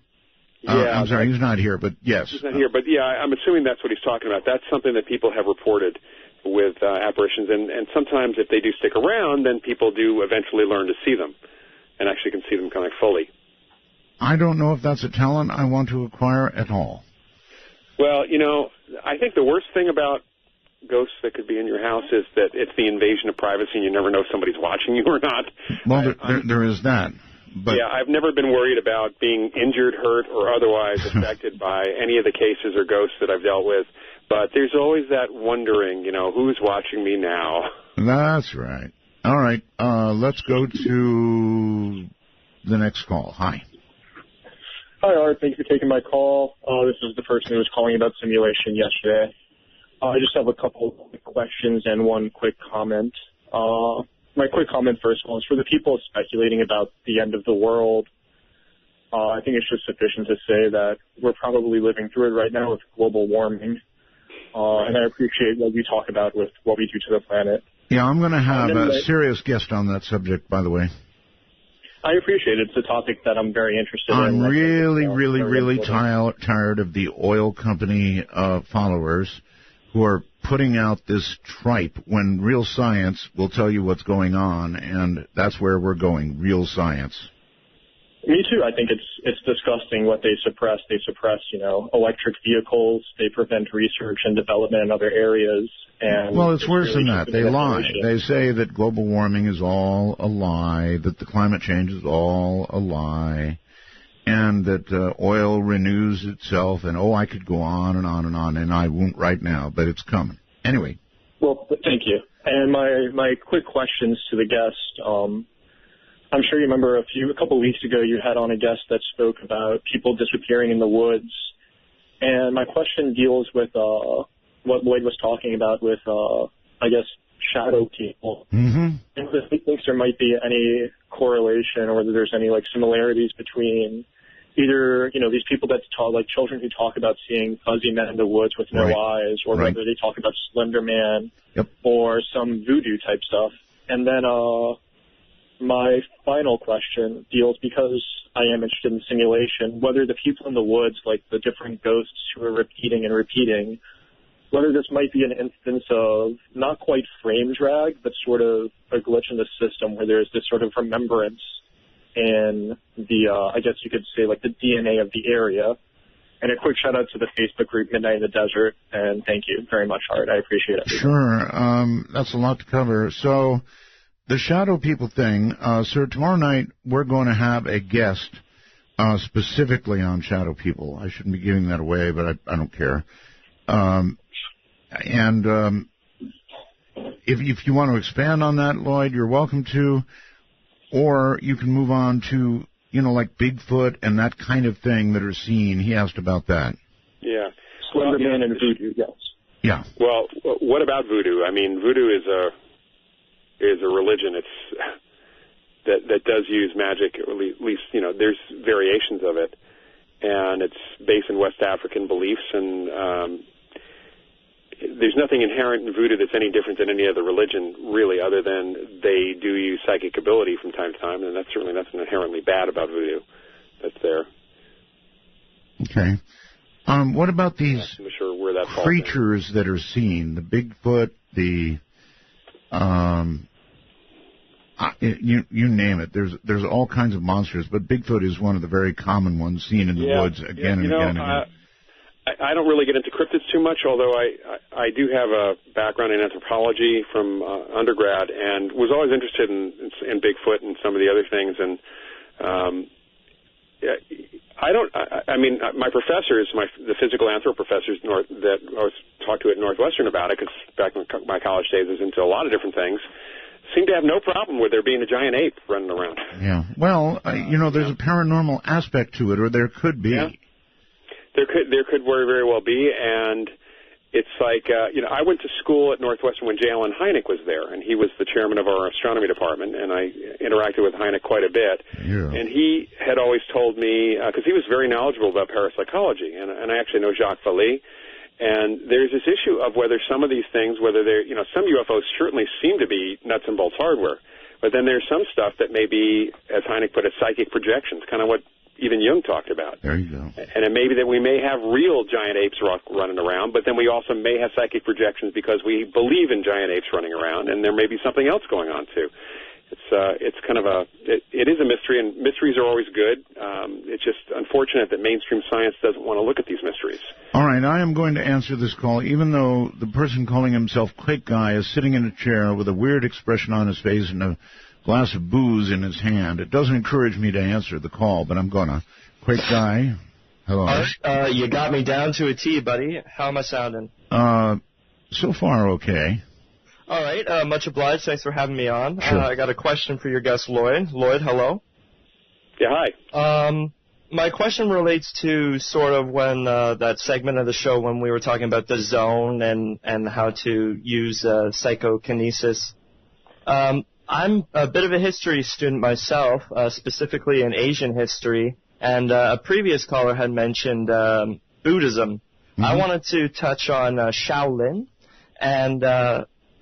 S4: Yeah,
S1: I'm sorry, he's not here, but yes.
S4: He's not here, but yeah, I'm assuming that's what he's talking about. That's something that people have reported with apparitions, and sometimes if they do stick around, then people do eventually learn to see them, and actually can see them kind of fully.
S1: I don't know if that's a talent I want to acquire at all.
S4: Well, I think the worst thing about ghosts that could be in your house is that it's the invasion of privacy, and you never know if somebody's watching you or not.
S1: Well, there is that. But
S4: yeah, I've never been worried about being injured, hurt, or otherwise affected by any of the cases or ghosts that I've dealt with. But there's always that wondering, who's watching me now?
S1: That's right. All right, let's go to the next call. Hi.
S10: Hi, Art. Thanks for taking my call. This is the person who was calling about simulation yesterday. I just have a couple of quick questions and one quick comment. My quick comment, first of all, is for the people speculating about the end of the world. I think it's just sufficient to say that we're probably living through it right now with global warming. And I appreciate what you talk about with what we do to the planet.
S1: Yeah, I'm going to have a serious guest on that subject, by the way.
S10: I appreciate it. It's a topic that I'm very interested in.
S1: I'm really tired of the oil company followers who are putting out this tripe when real science will tell you what's going on, and that's where we're going, real science.
S10: Me too. I think it's disgusting what they suppress. They suppress, electric vehicles. They prevent research and development in other areas. And
S1: well, it's worse
S10: really
S1: than that. They lie. They say that global warming is all a lie, that the climate change is all a lie, and that oil renews itself, and I could go on and on and on, and I won't right now, but it's coming. Anyway.
S10: Well, thank you. And my quick questions to the guest. I'm sure you remember a couple of weeks ago you had on a guest that spoke about people disappearing in the woods. And my question deals with what Loyd was talking about with, shadow people.
S1: Mm-hmm.
S10: And if he thinks there might be any correlation or whether there's any, similarities between either, these people that talk, like children who talk about seeing fuzzy men in the woods with no eyes, or whether they talk about Slender Man or some voodoo type stuff. And then my final question deals, because I am interested in simulation, whether the people in the woods, like the different ghosts who are repeating and repeating, whether this might be an instance of not quite frame drag, but sort of a glitch in the system where there's this sort of remembrance in the, I guess you could say, the DNA of the area. And a quick shout out to the Facebook group Midnight in the Desert, and thank you very much, Art. I appreciate it.
S1: Sure. That's a lot to cover. So, the shadow people thing, sir, tomorrow night we're going to have a guest specifically on shadow people. I shouldn't be giving that away, but I don't care. If you want to expand on that, Loyd, you're welcome to. Or you can move on to, like Bigfoot and that kind of thing that are seen. He asked about that.
S4: Yeah.
S10: Slender Man and voodoo, yes.
S1: Yeah.
S4: Well, what about voodoo? I mean, voodoo is a religion. It's that does use magic, or at least there's variations of it, and it's based in West African beliefs, and there's nothing inherent in voodoo that's any different than any other religion, really, other than they do use psychic ability from time to time, and that's certainly nothing inherently bad about voodoo that's there.
S1: Okay. What about these
S4: I'm not sure where that falls
S1: creatures that are seen? The Bigfoot, the you name it. There's all kinds of monsters, but Bigfoot is one of the very common ones seen in the woods again and again and again.
S4: I don't really get into cryptids too much, although I do have a background in anthropology from undergrad, and was always interested in Bigfoot and some of the other things. And my professors, the physical anthro professors that I was talked to at Northwestern about it, because back in my college days I was into a lot of different things, seem to have no problem with there being a giant ape running around.
S1: Yeah. Well, there's a paranormal aspect to it, or there could be.
S4: Yeah. There could very, very well be, and it's like, I went to school at Northwestern when J. Allen Hynek was there, and he was the chairman of our astronomy department, and I interacted with Hynek quite a bit.
S1: Yeah.
S4: And he had always told me, because he was very knowledgeable about parapsychology, and I actually know Jacques Vallée, and there's this issue of whether some of these things, whether they're, some UFOs certainly seem to be nuts and bolts hardware, but then there's some stuff that may be, as Hynek put it, psychic projections, kind of what even Jung talked about.
S1: There you go.
S4: And it may be that we may have real giant apes running around, but then we also may have psychic projections because we believe in giant apes running around, and there may be something else going on too. It's kind of it is a mystery, and mysteries are always good. It's just unfortunate that mainstream science doesn't want to look at these mysteries.
S1: All right, I am going to answer this call, even though the person calling himself Quake Guy is sitting in a chair with a weird expression on his face and a glass of booze in his hand. It doesn't encourage me to answer the call, but I'm gonna. Quake Guy, hello.
S11: You got me down to a T, buddy. How am I sounding?
S1: So far, okay.
S11: All right, much obliged. Thanks for having me on.
S1: Sure.
S11: I got a question for your guest, Loyd. Loyd, hello.
S4: Yeah, hi.
S11: My question relates to sort of when that segment of the show when we were talking about the zone and how to use psychokinesis. I'm a bit of a history student myself, specifically in Asian history, and a previous caller had mentioned Buddhism. Mm-hmm. I wanted to touch on Shaolin and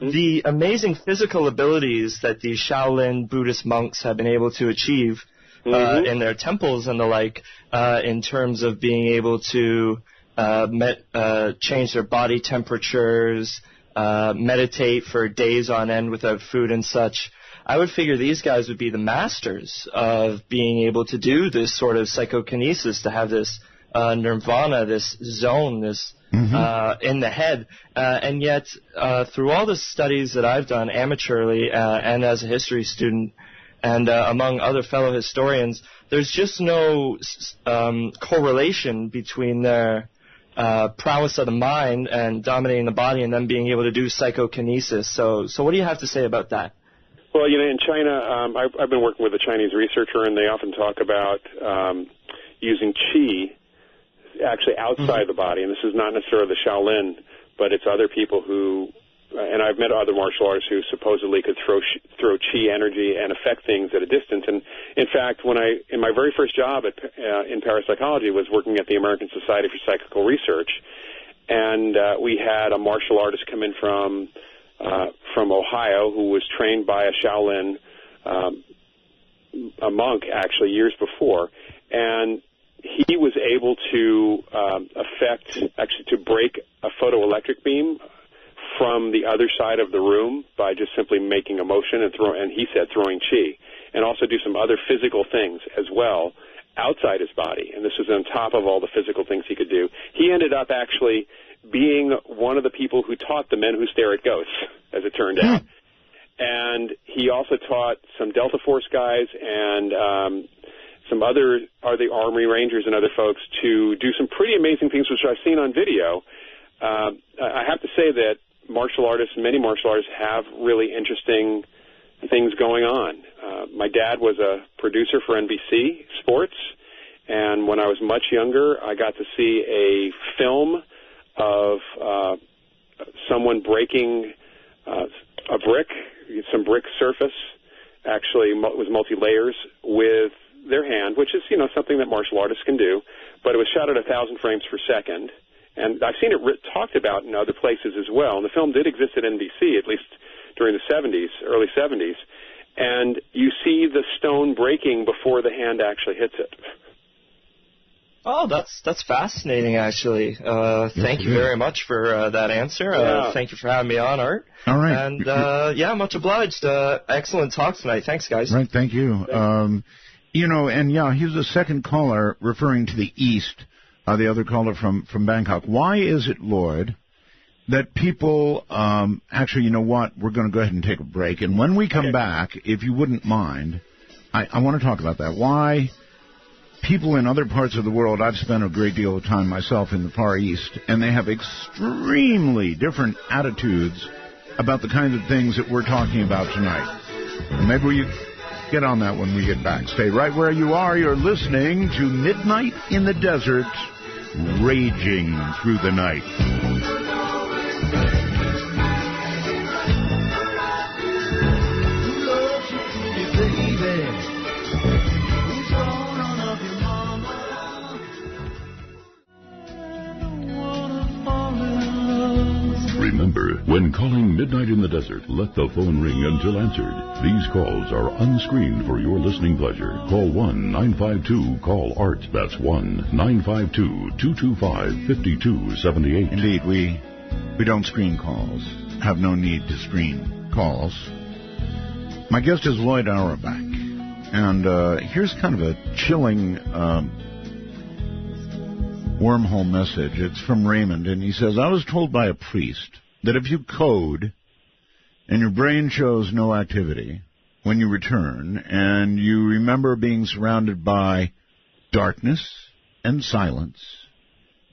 S11: the amazing physical abilities that these Shaolin Buddhist monks have been able to achieve in their temples and the like, in terms of being able to change their body temperatures, meditate for days on end without food and such. I would figure these guys would be the masters of being able to do this sort of psychokinesis, to have this nirvana, this zone, this in the head. And yet, through all the studies that I've done amateurly and as a history student and among other fellow historians, there's just no correlation between their prowess of the mind and dominating the body and them being able to do psychokinesis. So what do you have to say about that?
S4: Well, in China, I've been working with a Chinese researcher, and they often talk about using qi actually outside the body. And this is not necessarily the Shaolin, but it's other people who, and I've met other martial artists who supposedly could throw qi energy and affect things at a distance. And in fact, in my very first job in parapsychology was working at the American Society for Psychical Research, and we had a martial artist come in from Ohio who was trained by a Shaolin, a monk actually years before, and he was able to to break a photoelectric beam from the other side of the room by just simply making a motion and he said throwing qi, and also do some other physical things as well outside his body. And this was on top of all the physical things he could do. He ended up actually being one of the people who taught the men who stare at ghosts, as it turned out. And he also taught some Delta Force guys and some other Army Rangers and other folks to do some pretty amazing things, which I've seen on video. I have to say that many martial artists have really interesting things going on. My dad was a producer for NBC Sports, and when I was much younger, I got to see a film of someone breaking a brick, some brick surface, actually was multi-layers, with their hand, which is, something that martial artists can do, but it was shot at 1,000 frames per second. And I've seen it talked about in other places as well. And the film did exist at NBC, at least during the 70s, early 70s. And you see the stone breaking before the hand actually hits it.
S11: Oh, that's fascinating, actually. Thank you very much for that answer. Thank you for having me on, Art.
S1: All right.
S11: And, much obliged. Excellent talk tonight. Thanks, guys.
S1: Right, thank you. Here's a second caller referring to the East, the other caller from Bangkok. Why is it, Loyd, that people, actually, you know what, we're going to go ahead and take a break. And when we come back, if you wouldn't mind, I want to talk about that. Why people in other parts of the world, I've spent a great deal of time myself in the Far East, and they have extremely different attitudes about the kinds of things that we're talking about tonight. And maybe we get on that when we get back. Stay right where you are. You're listening to Midnight in the Desert, raging through the night.
S3: Remember, when calling Midnight in the Desert, let the phone ring until answered. These calls are unscreened for your listening pleasure. Call 1-952-CALL-ART. That's 1-952-225-5278.
S1: Indeed, we don't screen calls. Have no need to screen calls. My guest is Loyd Auerbach. And here's kind of a chilling wormhole message. It's from Raymond, and he says, I was told by a priest that if you code and your brain shows no activity when you return and you remember being surrounded by darkness and silence,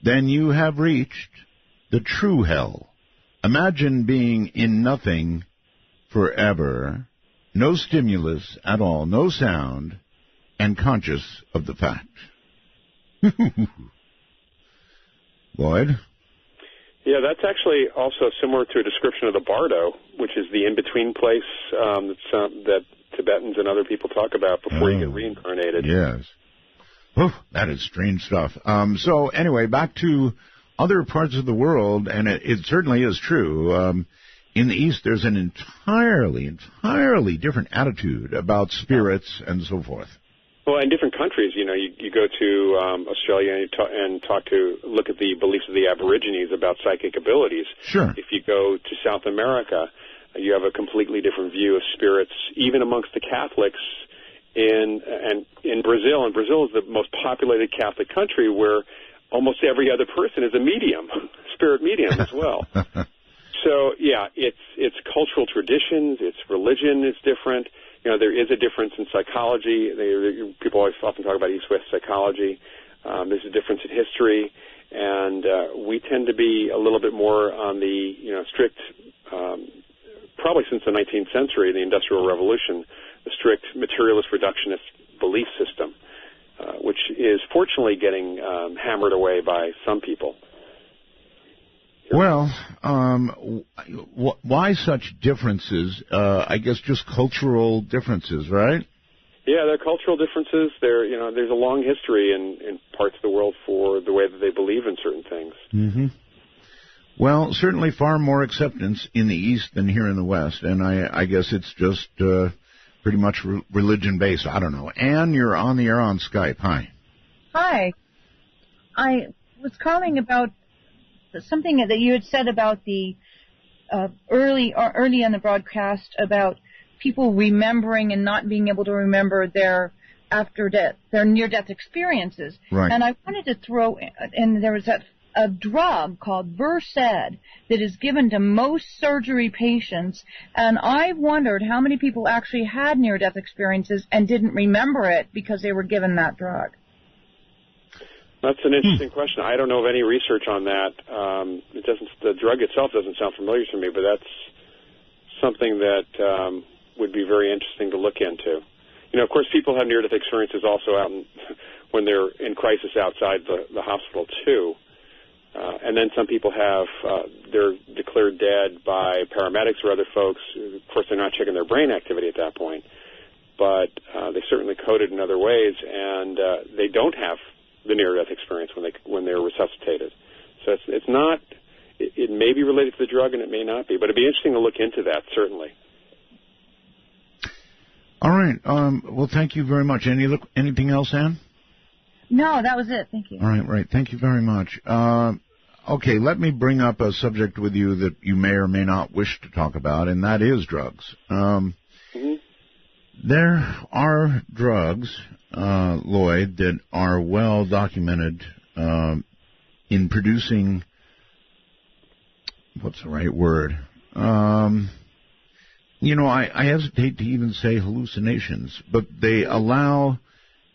S1: then you have reached the true hell. Imagine being in nothing forever, no stimulus at all, no sound, and conscious of the fact. Loyd?
S4: Yeah, that's actually also similar to a description of the bardo, which is the in-between place that Tibetans and other people talk about before you get reincarnated.
S1: Yes. Oh, that is strange stuff. So anyway, back to other parts of the world, and it certainly is true. In the East, there's an entirely different attitude about spirits and so forth.
S4: Well, in different countries, you go to Australia and look at the beliefs of the Aborigines about psychic abilities.
S1: Sure.
S4: If you go to South America, you have a completely different view of spirits, even amongst the Catholics in Brazil. And Brazil is the most populated Catholic country where almost every other person is a medium, spirit medium as well. So, yeah, it's cultural traditions, it's religion is different. There is a difference in psychology. People always often talk about East-West psychology. There's a difference in history, and we tend to be a little bit more on the strict, probably since the 19th century, the Industrial Revolution, the strict materialist reductionist belief system, which is fortunately getting hammered away by some people.
S1: Well, why such differences? I guess just cultural differences, right?
S4: Yeah, there are cultural differences. There's a long history in parts of the world for the way that they believe in certain things.
S1: Mm-hmm. Well, certainly far more acceptance in the East than here in the West, and I guess it's just pretty much religion-based. I don't know. Anne, you're on the air on Skype. Hi.
S12: Hi. I was calling about something that you had said about the early on the broadcast about people remembering and not being able to remember their near-death experiences.
S1: Right.
S12: And I wanted to throw in there was a drug called Versed that is given to most surgery patients, and I wondered how many people actually had near-death experiences and didn't remember it because they were given that drug.
S4: That's an interesting question. I don't know of any research on that. The drug itself doesn't sound familiar to me, but that's something that would be very interesting to look into. Of course, people have near-death experiences also when they're in crisis outside the hospital too. And then some people they're declared dead by paramedics or other folks. Of course, they're not checking their brain activity at that point, but they certainly coded in other ways, and they don't have the near-death experience when they're resuscitated. So it's not. It may be related to the drug, and it may not be. But it'd be interesting to look into that, certainly.
S1: All right. Well, thank you very much. Anything else, Ann?
S12: No, that was it. Thank you.
S1: All right. Thank you very much. Okay, let me bring up a subject with you that you may or may not wish to talk about, and that is drugs. There are drugs, Loyd, that are well documented in producing, what's the right word? I hesitate to even say hallucinations, but they allow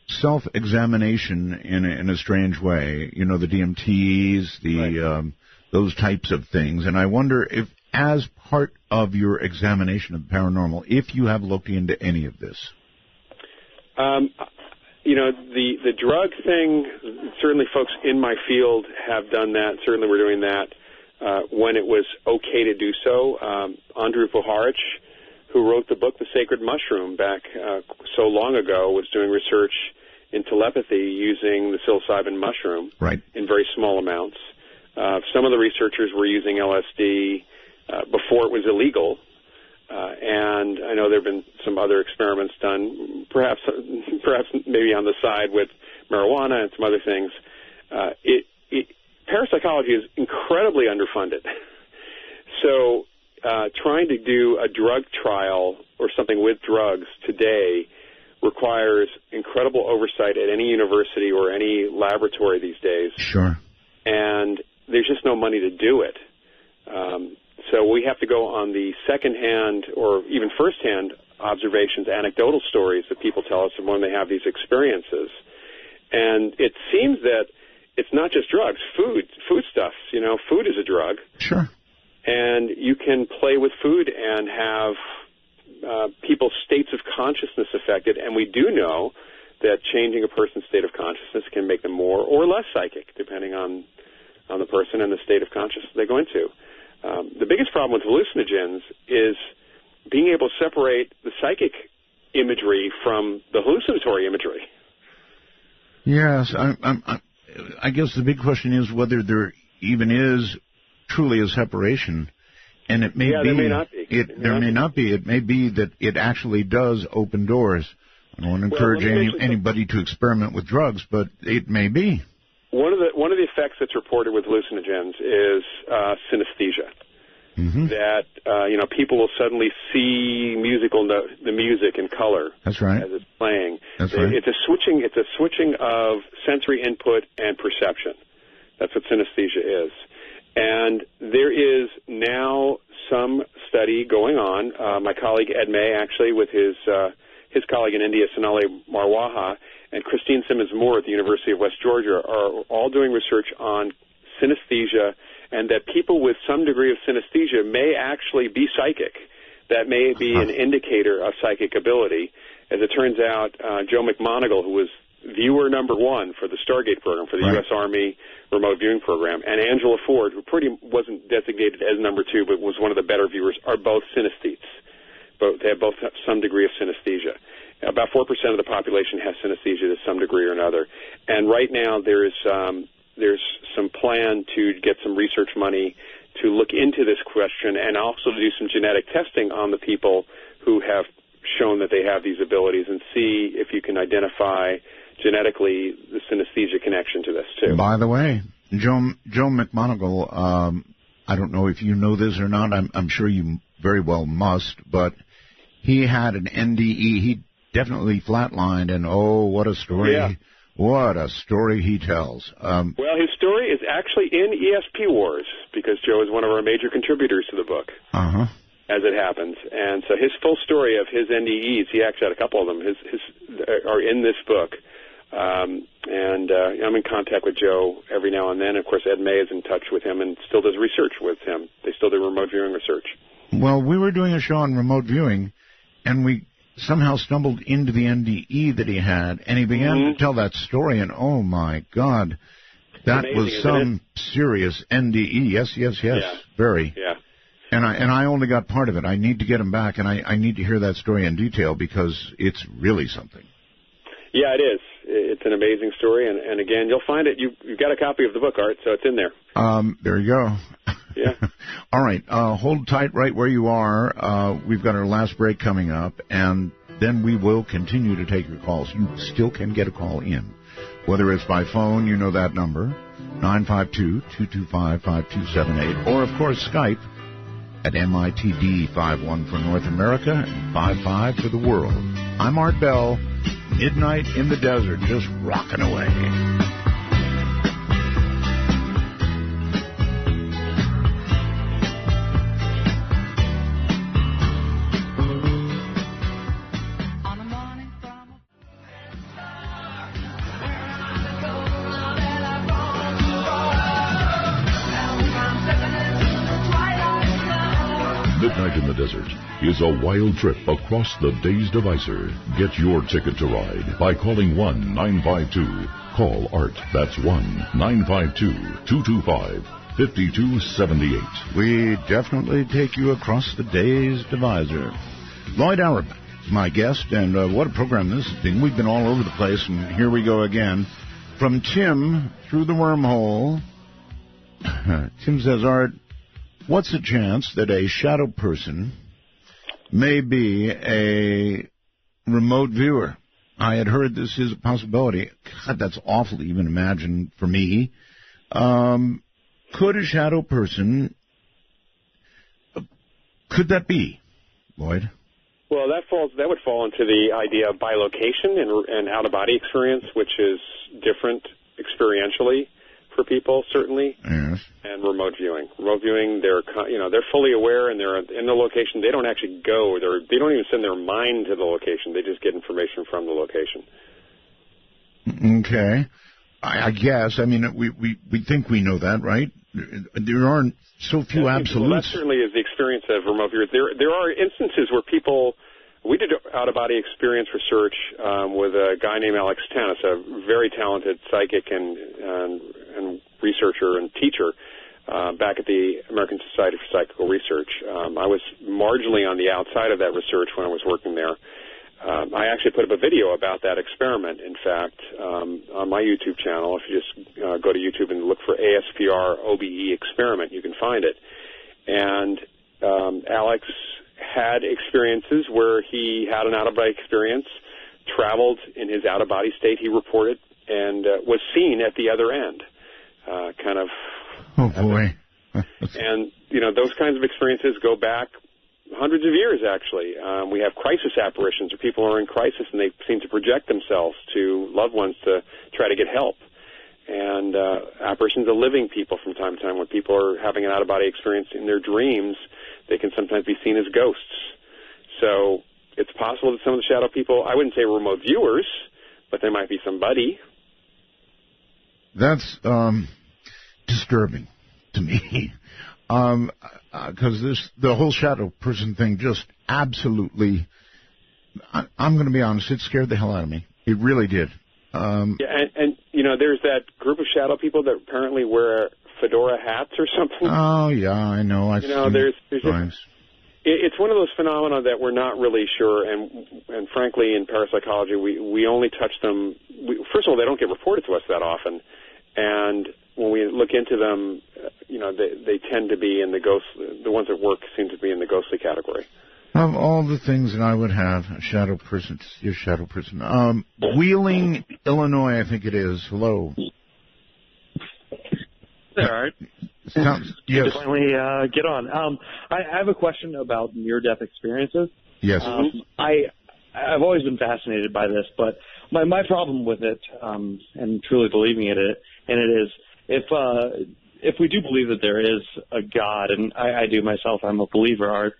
S1: self-examination in a strange way. The DMTs, those types of things. And I wonder if, as part of your examination of the paranormal, if you have looked into any of this.
S4: The drug thing, certainly folks in my field have done that. Certainly we're doing that when it was okay to do so. Andrew Puharich, who wrote the book The Sacred Mushroom back so long ago, was doing research in telepathy using the psilocybin mushroom in very small amounts. Some of the researchers were using LSD before it was illegal, and I know there have been some other experiments done, perhaps maybe on the side with marijuana and some other things. Parapsychology is incredibly underfunded. So trying to do a drug trial or something with drugs today requires incredible oversight at any university or any laboratory these days.
S1: Sure.
S4: And there's just no money to do it. So we have to go on the second-hand or even first-hand observations, anecdotal stories that people tell us when they have these experiences. And it seems that it's not just drugs, foodstuffs. Food is a drug.
S1: Sure.
S4: And you can play with food and have people's states of consciousness affected, and we do know that changing a person's state of consciousness can make them more or less psychic, depending on the person and the state of consciousness they go into. The biggest problem with hallucinogens is being able to separate the psychic imagery from the hallucinatory imagery.
S1: Yes, I guess the big question is whether there even is truly a separation. And it may be.
S4: There may not be.
S1: There may not be. It may be that it actually does open doors I don't encourage anybody to experiment with drugs, but it may be.
S4: One of the effects that's reported with hallucinogens is synesthesia.
S1: Mm-hmm.
S4: That people will suddenly see the music in color.
S1: That's right.
S4: As it's playing.
S1: That's right.
S4: It's a switching of sensory input and perception. That's what synesthesia is. And there is now some study going on. My colleague Ed May, actually, with his colleague in India, Sonali Marwaha, and Christine Simmons-Moore at the University of West Georgia are all doing research on synesthesia, and that people with some degree of synesthesia may actually be psychic. That may be an indicator of psychic ability. As it turns out, Joe McMoneagle, who was viewer number 1 for the Stargate program, for the U.S. Army remote viewing program, and Angela Ford, who wasn't designated as number 2, but was one of the better viewers, are both synesthetes. They both have some degree of synesthesia. About 4% of the population has synesthesia to some degree or another. And right now there's some plan to get some research money to look into this question and also to do some genetic testing on the people who have shown that they have these abilities and see if you can identify genetically the synesthesia connection to this too.
S1: By the way, Joe McMoneagle, I don't know if you know this or not. I'm sure you very well must, but he had an NDE. He definitely flatlined, and oh, what a story.
S4: Yeah.
S1: What a story he tells.
S4: Well, his story is actually in ESP Wars, because Joe is one of our major contributors to the book, as it happens. And so his full story of his NDEs, he actually had a couple of them, are in this book. And I'm in contact with Joe every now and then. Of course, Ed May is in touch with him and still does research with him. They still do remote viewing research.
S1: Well, we were doing a show on remote viewing, and we somehow stumbled into the NDE that he had, and he began to tell that story, and oh my God, that
S4: amazing,
S1: was some serious NDE. Yes,
S4: Yeah.
S1: Very.
S4: Yeah.
S1: And I only got part of it. I need to get him back, and I need to hear that story in detail because it's really something.
S4: Yeah, it is. It's an amazing story, and again, you'll find it. You've got a copy of the book, Art, so it's in there.
S1: There you go.
S4: Yeah.
S1: All right. Hold tight right where you are. We've got our last break coming up, and then we will continue to take your calls. You still can get a call in. Whether it's by phone, you know that number, 952-225-5278, or, of course, Skype at MITD 51 for North America and 55 for the world. I'm Art Bell, Midnight in the Desert, just rocking away.
S3: Midnight in the Desert is a wild trip across the days divisor. Get your ticket to ride by calling 1-952-CALL-ART. That's 1-952-225-5278.
S1: We definitely take you across the days divisor. Loyd Auerbach is my guest, and what a program this has been. We've been all over the place, and here we go again. From Tim through the wormhole. Tim says, Art, what's the chance that a shadow person may be a remote viewer? I had heard this is a possibility. God, that's awful to even imagine for me. Could a shadow person, could that be, Loyd?
S4: Well, that would fall into the idea of bilocation and out-of-body experience, which is different experientially for people, certainly.
S1: Yes.
S4: And remote viewing. Remote viewing, they're fully aware and they're in the location. They don't actually go. They don't even send their mind to the location. They just get information from the location.
S1: Okay. I guess. I mean, we think we know that, right? There aren't so few absolutes.
S4: Well, that certainly is the experience of remote viewers. There are instances where people. We did out-of-body experience research with a guy named Alex Tanis, a very talented psychic and researcher and teacher back at the American Society for Psychical Research. I was marginally on the outside of that research when I was working there. I actually put up a video about that experiment, in fact, on my YouTube channel. If you just go to YouTube and look for ASPR OBE experiment, you can find it. And Alex had experiences where he had an out-of-body experience traveled in his out-of-body state, he reported, and was seen at the other end. Kind of.
S1: Oh, boy.
S4: And, those kinds of experiences go back hundreds of years, actually. We have crisis apparitions where people are in crisis and they seem to project themselves to loved ones to try to get help. And apparitions of living people from time to time. When people are having an out-of-body experience in their dreams, they can sometimes be seen as ghosts. So it's possible that some of the shadow people, I wouldn't say remote viewers, but there might be somebody.
S1: That's disturbing to me. Because the whole shadow person thing just absolutely, I'm going to be honest, it scared the hell out of me. It really did.
S4: And there's that group of shadow people that apparently wear fedora hats or something.
S1: Oh, yeah, I know. I've seen
S4: there's
S1: drawings.
S4: It's one of those phenomena that we're not really sure, and frankly, in parapsychology, we only touch them. First of all, they don't get reported to us that often, and when we look into them, they tend to be in the ghost. The ones that work seem to be in the ghostly category.
S1: Of all the things that I would have, a shadow person, Wheeling, Illinois, I think it is. Hello.
S13: There, Art.
S1: Yes.
S13: Finally, get on. I have a question about near-death experiences.
S1: Yes.
S13: I've always been fascinated by this, but my problem with it, and truly believing it is, if we do believe that there is a God, and I do myself, I'm a believer, Art,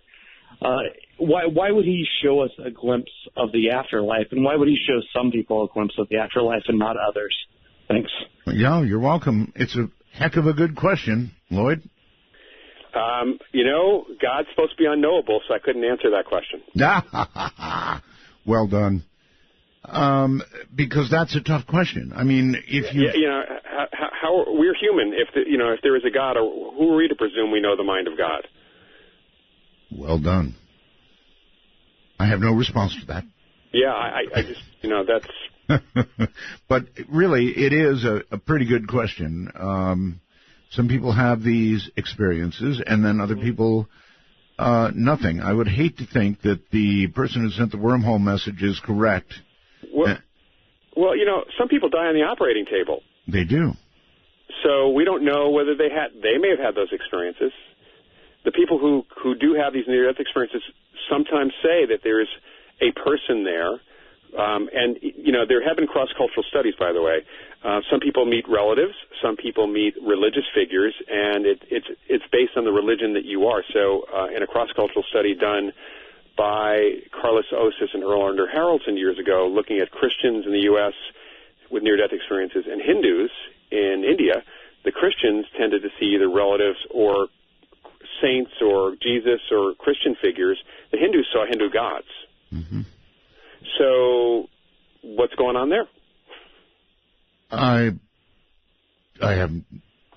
S13: why would he show us a glimpse of the afterlife, and why would he show some people a glimpse of the afterlife and not others? Thanks.
S1: Yeah, you're welcome. It's a heck of a good question, Loyd.
S4: God's supposed to be unknowable, so I couldn't answer that question.
S1: Well done. Because that's a tough question. I mean, if you...
S4: how we're human. If there is a God, who are we to presume we know the mind of God?
S1: Well done. I have no response to that.
S4: Yeah, I just, that's...
S1: But really, it is a pretty good question. Some people have these experiences, and then other people, nothing. I would hate to think that the person who sent the wormhole message is correct.
S4: Well, some people die on the operating table.
S1: They do.
S4: So we don't know whether they may have had those experiences. The people who do have these near-death experiences sometimes say that there's a person there. And there have been cross-cultural studies, by the way. Some people meet relatives, some people meet religious figures, and it's based on the religion that you are. So in a cross-cultural study done by Carlos Osis and Earl Under Haraldson years ago, looking at Christians in the U.S. with near-death experiences and Hindus in India, the Christians tended to see either relatives or saints or Jesus or Christian figures. The Hindus saw Hindu gods.
S1: Mm-hmm.
S4: So what's going on there?
S1: I have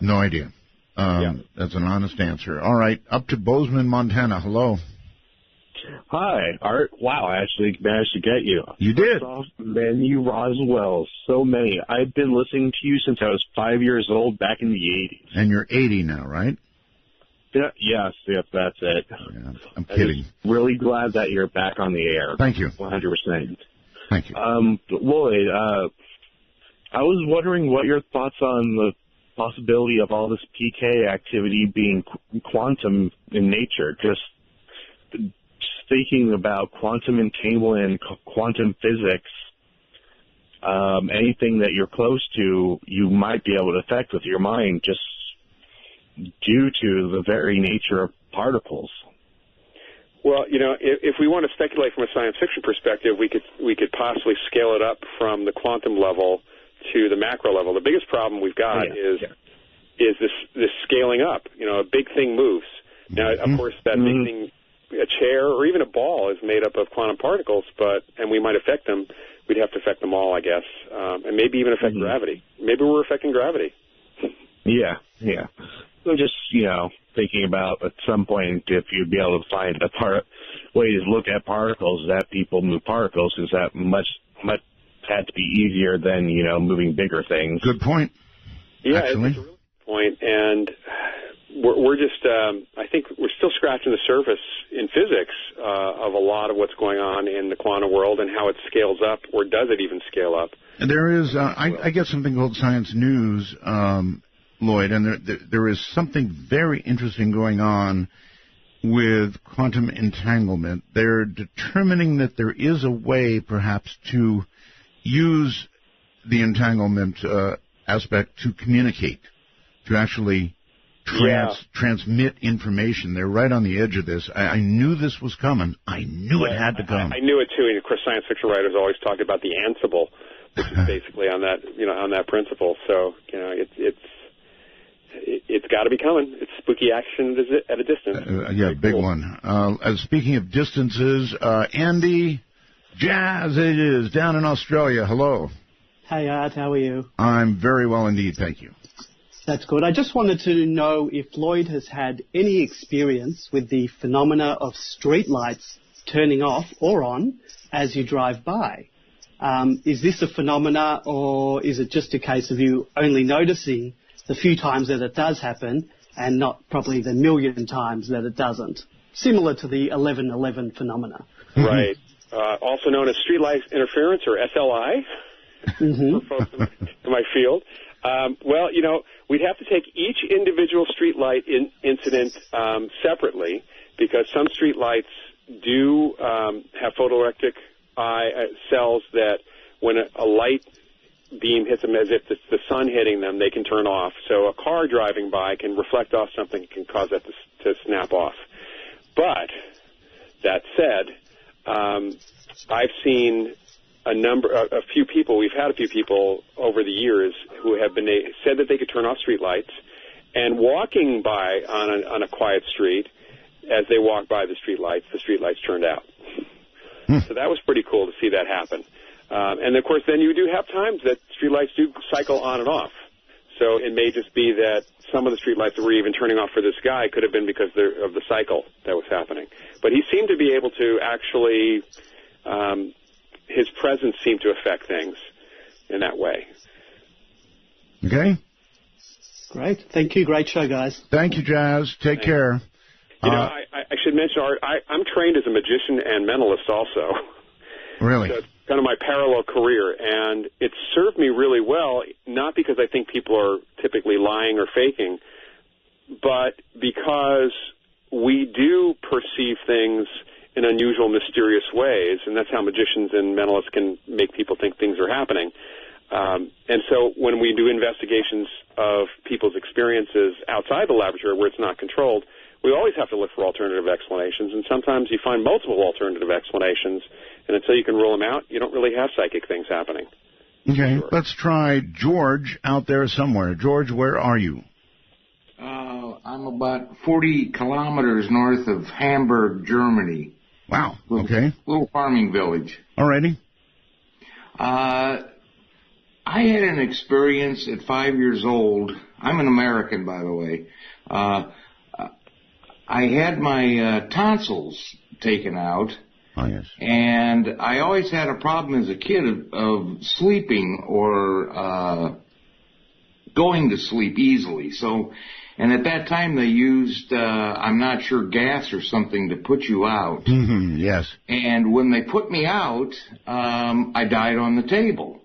S1: no idea. That's an honest answer. All right, up to Bozeman, Montana. Hello.
S14: Hi, Art. Wow, I actually managed to get you.
S1: You did?
S14: Many Roswells, so many. I've been listening to you since I was 5 years old back in the 80s.
S1: And you're 80 now, right?
S14: Yeah, yes, that's it.
S1: Yeah, I'm kidding.
S14: I'm really glad that you're back on the air.
S1: Thank you.
S14: 100%.
S1: Thank you.
S14: Lloyd, I was wondering what your thoughts on the possibility of all this PK activity being quantum in nature, just thinking about quantum entanglement and quantum physics. Anything that you're close to, you might be able to affect with your mind just due to the very nature of particles.
S4: Well, if we want to speculate from a science fiction perspective, we could possibly scale it up from the quantum level to the macro level. The biggest problem we've got is this scaling up. A big thing moves. Now, of course, that big thing, a chair or even a ball, is made up of quantum particles, and we might affect them. We'd have to affect them all, I guess, and maybe even affect gravity. Maybe we're affecting gravity.
S14: Yeah. So just, thinking about at some point if you'd be able to find way to look at particles, that people move particles, because that much had to be easier than, moving bigger things.
S1: Good point.
S4: Yeah,
S1: actually.
S4: it's a really good point. And we're just, I think we're still scratching the surface in physics of a lot of what's going on in the quantum world and how it scales up, or does it even scale up?
S1: There is, I get something called Science News, Loyd, and there is something very interesting going on with quantum entanglement. They're determining that there is a way, perhaps, to use the entanglement aspect to communicate, to actually transmit information. They're right on the edge of this. I knew this was coming. I knew it had to come.
S4: I knew it too. And of course, science fiction writers always talk about the Ansible, which is basically on that, on that principle. So, it's got to be coming. It's spooky action at a distance.
S1: Yeah, big one. Speaking of distances, Andy, Jazz it is, down in Australia. Hello.
S15: Hey, Art, how are you?
S1: I'm very well indeed, thank you.
S15: That's good. I just wanted to know if Loyd has had any experience with the phenomena of streetlights turning off or on as you drive by. Is this a phenomena, or is it just a case of you only noticing the few times that it does happen and not probably the million times that it doesn't? Similar to the 1111 phenomena.
S4: Right. Also known as streetlight interference, or SLI, for folks in my field. Well, we'd have to take each individual streetlight incident separately, because some streetlights do have photoelectric cells that, when a light beam hits them as if it's the sun hitting them, they can turn off. So a car driving by can reflect off something and can cause that to snap off. But that said, I've seen a few people, we've had a few people over the years who have said that they could turn off streetlights, and walking by on a quiet street, as they walk by the streetlights turned out. So that was pretty cool to see that happen. And of course, then you do have times that streetlights do cycle on and off. So it may just be that some of the streetlights that were even turning off for this guy could have been because of the cycle that was happening. But he seemed to be able to actually, his presence seemed to affect things in that way.
S1: Okay.
S15: Great. Thank you. Great show, guys.
S1: Thank you, Jazz. Take care.
S4: I should mention, Art, I'm trained as a magician and mentalist also.
S1: Really?
S4: So it's kind of my parallel career, and it's served me really well, not because I think people are typically lying or faking, but because we do perceive things in unusual, mysterious ways, and that's how magicians and mentalists can make people think things are happening. And so when we do investigations of people's experiences outside the laboratory where it's not controlled, we always have to look for alternative explanations, and sometimes you find multiple alternative explanations, and until you can rule them out, you don't really have psychic things happening.
S1: Okay, let's try George out there somewhere. George, where are you?
S16: I'm about 40 kilometers north of Hamburg, Germany.
S1: Wow, okay.
S16: Little farming village.
S1: All righty.
S16: I had an experience at 5 years old. I'm an American, by the way. I had my tonsils taken out.
S1: Oh, yes.
S16: And I always had a problem as a kid of sleeping or going to sleep easily. And at that time they used, I'm not sure, gas or something to put you out.
S1: Mm-hmm, yes.
S16: And when they put me out, I died on the table.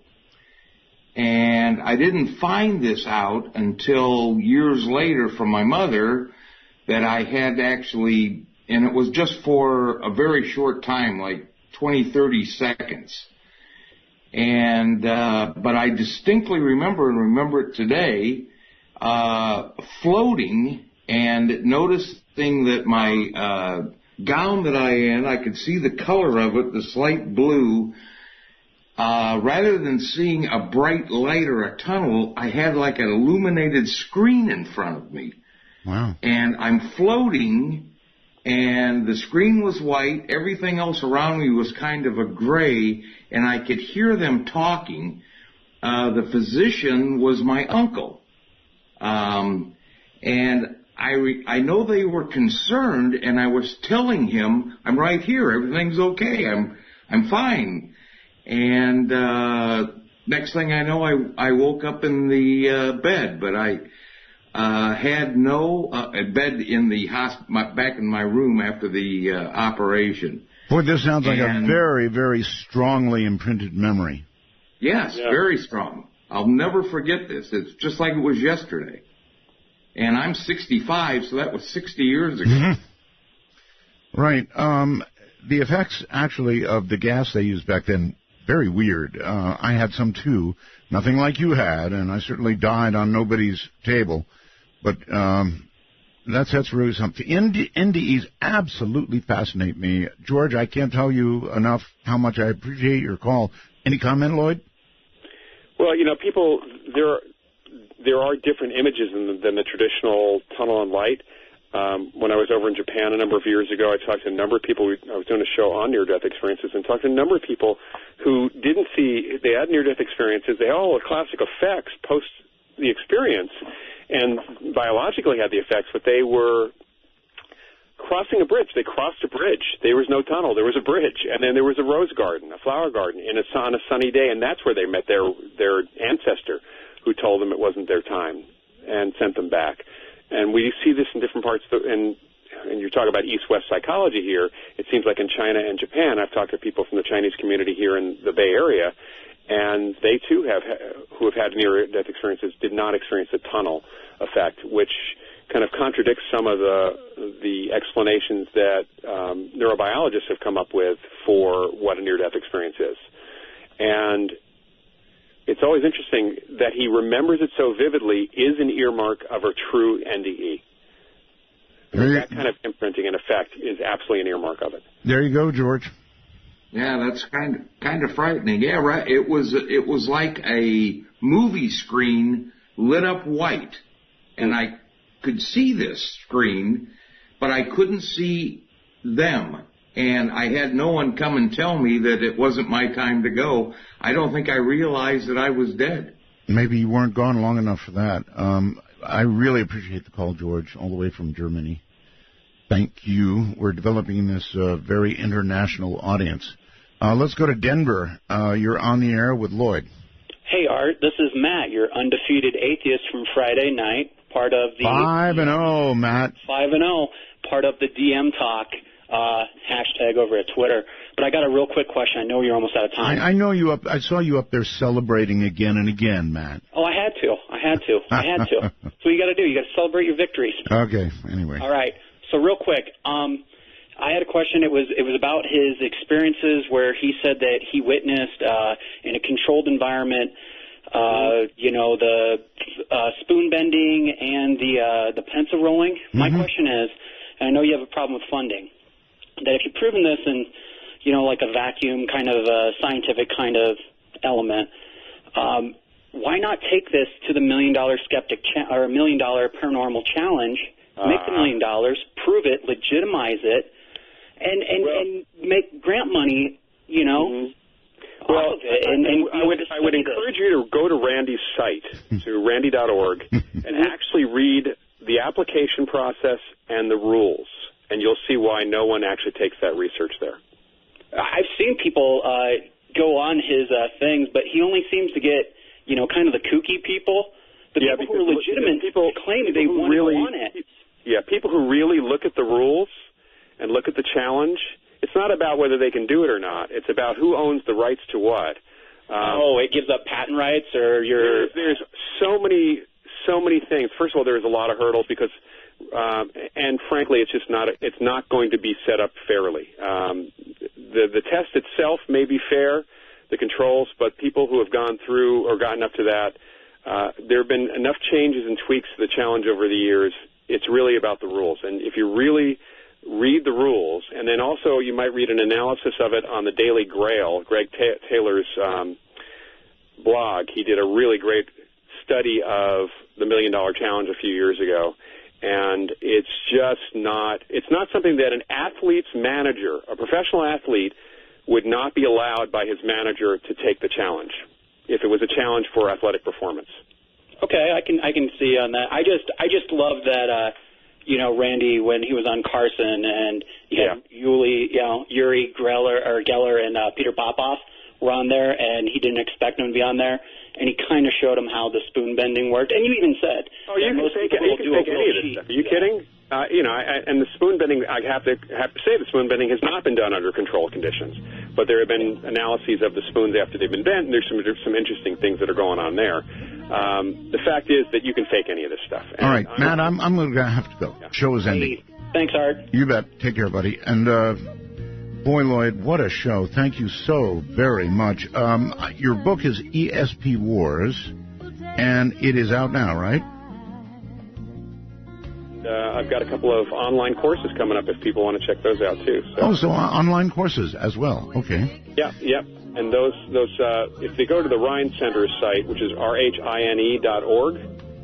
S16: And I didn't find this out until years later from my mother, that I had actually, and it was just for a very short time, like 20, 30 seconds. And, but I distinctly remember it today, floating and noticing that my, gown that I could see the color of it, the slight blue. Rather than seeing a bright light or a tunnel, I had like an illuminated screen in front of me.
S1: Wow.
S16: And I'm floating, and the screen was white, everything else around me was kind of a gray, and I could hear them talking. The physician was my uncle. And I know they were concerned, and I was telling him, I'm right here, everything's okay, I'm fine. And next thing I know, I woke up in the bed, but had no bed in the back in my room after the operation.
S1: Boy, this sounds like a very, very strongly imprinted memory.
S16: Yes, very strong. I'll never forget this. It's just like it was yesterday. And I'm 65, so that was 60 years ago.
S1: Mm-hmm. Right. The effects, actually, of the gas they used back then, very weird. I had some, too. Nothing like you had, and I certainly died on nobody's table. But that's really something. NDEs absolutely fascinate me. George, I can't tell you enough how much I appreciate your call. Any comment, Loyd?
S4: Well, people, there are different images than the traditional tunnel and light. When I was over in Japan a number of years ago, I talked to a number of people. I was doing a show on near-death experiences and talked to a number of people who didn't see, they had near-death experiences. They had all the classic effects post the experience and biologically had the effects, but they were crossing a bridge. They crossed a bridge. There was no tunnel. There was a bridge. And then there was a rose garden, a flower garden, on a sunny day, and that's where they met their ancestor who told them it wasn't their time and sent them back. And we see this in different parts, and you're talking about East-West psychology here. It seems like in China and Japan, I've talked to people from the Chinese community here in the Bay Area, and they too who have had near-death experiences did not experience the tunnel effect, which kind of contradicts some of the explanations that neurobiologists have come up with for what a near-death experience is. And it's always interesting that he remembers it so vividly is an earmark of a true NDE. That kind of imprinting and effect is absolutely an earmark of it.
S1: There you go, George.
S16: Yeah, that's kind of frightening. Yeah, right. It was like a movie screen lit up white, and I could see this screen, but I couldn't see them. And I had no one come and tell me that it wasn't my time to go. I don't think I realized that I was dead.
S1: Maybe you weren't gone long enough for that. I really appreciate the call, George, all the way from Germany. Thank you. We're developing this very international audience. Let's go to Denver. You're on the air with Loyd.
S17: Hey, Art. This is Matt, your undefeated atheist from Friday night, part of the
S1: 5-0, Matt.
S17: 5-0, part of the DM Talk hashtag over at Twitter. But I got a real quick question. I know you're almost out of time.
S1: I know you up. I saw you up there celebrating again and again, Matt.
S17: Oh, I had to. That's what you got to do. You got to celebrate your victories.
S1: Okay. Anyway.
S17: All right. So real quick, I had a question. It was about his experiences where he said that he witnessed in a controlled environment, the spoon bending and the pencil rolling. Mm-hmm. My question is, and I know you have a problem with funding, that if you've proven this in, like a vacuum kind of scientific kind of element, why not take this to the $1 Million Skeptic or $1 Million Paranormal Challenge? Make the $1 million, prove it, legitimize it, and make grant money, off of it. And
S4: I would encourage you to go to Randy's site, to randy.org, and actually read the application process and the rules, and you'll see why no one actually takes that research there.
S17: I've seen people go on his things, but he only seems to get, kind of the kooky people. The people who are legitimate people claim they really want it.
S4: Yeah, people who really look at the rules and look at the challenge, it's not about whether they can do it or not. It's about who owns the rights to what.
S17: It gives up patent rights or your...
S4: There's so many things. First of all, there's a lot of hurdles because, and frankly, it's not going to be set up fairly. The test itself may be fair, the controls, but people who have gone through or gotten up to that, there have been enough changes and tweaks to the challenge over the years. It's really about the rules. And if you really read the rules, and then also you might read an analysis of it on the Daily Grail, Greg Taylor's blog. He did a really great study of the $1 Million Challenge a few years ago. And it's not something that an athlete's manager, a professional athlete, would not be allowed by his manager to take the challenge if it was a challenge for athletic performance.
S17: Okay, I can see on that. I just love that Randy, when he was on Carson and Uri Geller and Peter Popoff were on there, and he didn't expect them to be on there, and he kind of showed him how the spoon bending worked. And you even said,
S4: "Oh, you can fake any of this stuff." Are you kidding? And the spoon bending, I have to say, the spoon bending has not been done under controlled conditions. But there have been analyses of the spoons after they've been bent, and there's some interesting things that are going on there. The fact is that you can fake any of this stuff. And
S1: all right, Matt, I'm going to have to go. Yeah. Show is ending.
S17: Thanks, Art.
S1: You bet. Take care, buddy. And boy, Loyd, what a show! Thank you so very much. Your book is ESP Wars, and it is out now, right?
S4: I've got a couple of online courses coming up if people want to check those out too.
S1: So online courses as well. Okay.
S4: Yeah. And those if they go to the Rhine Center site, which is rhine.org,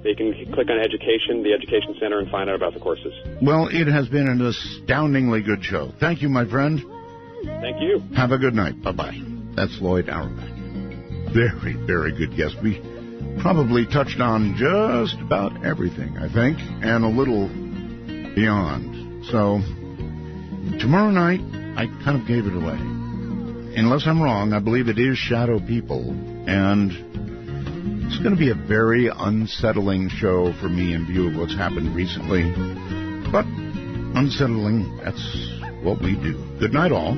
S4: they can click on Education, the Education Center, and find out about the courses.
S1: Well, it has been an astoundingly good show. Thank you, my friend.
S4: Thank you.
S1: Have a good night. Bye-bye. That's Loyd Auerbach. Very, very good guest. We probably touched on just about everything, I think, and a little beyond. So, tomorrow night, I kind of gave it away. Unless I'm wrong, I believe it is Shadow People, and it's going to be a very unsettling show for me in view of what's happened recently. But unsettling, that's what we do. Good night, all.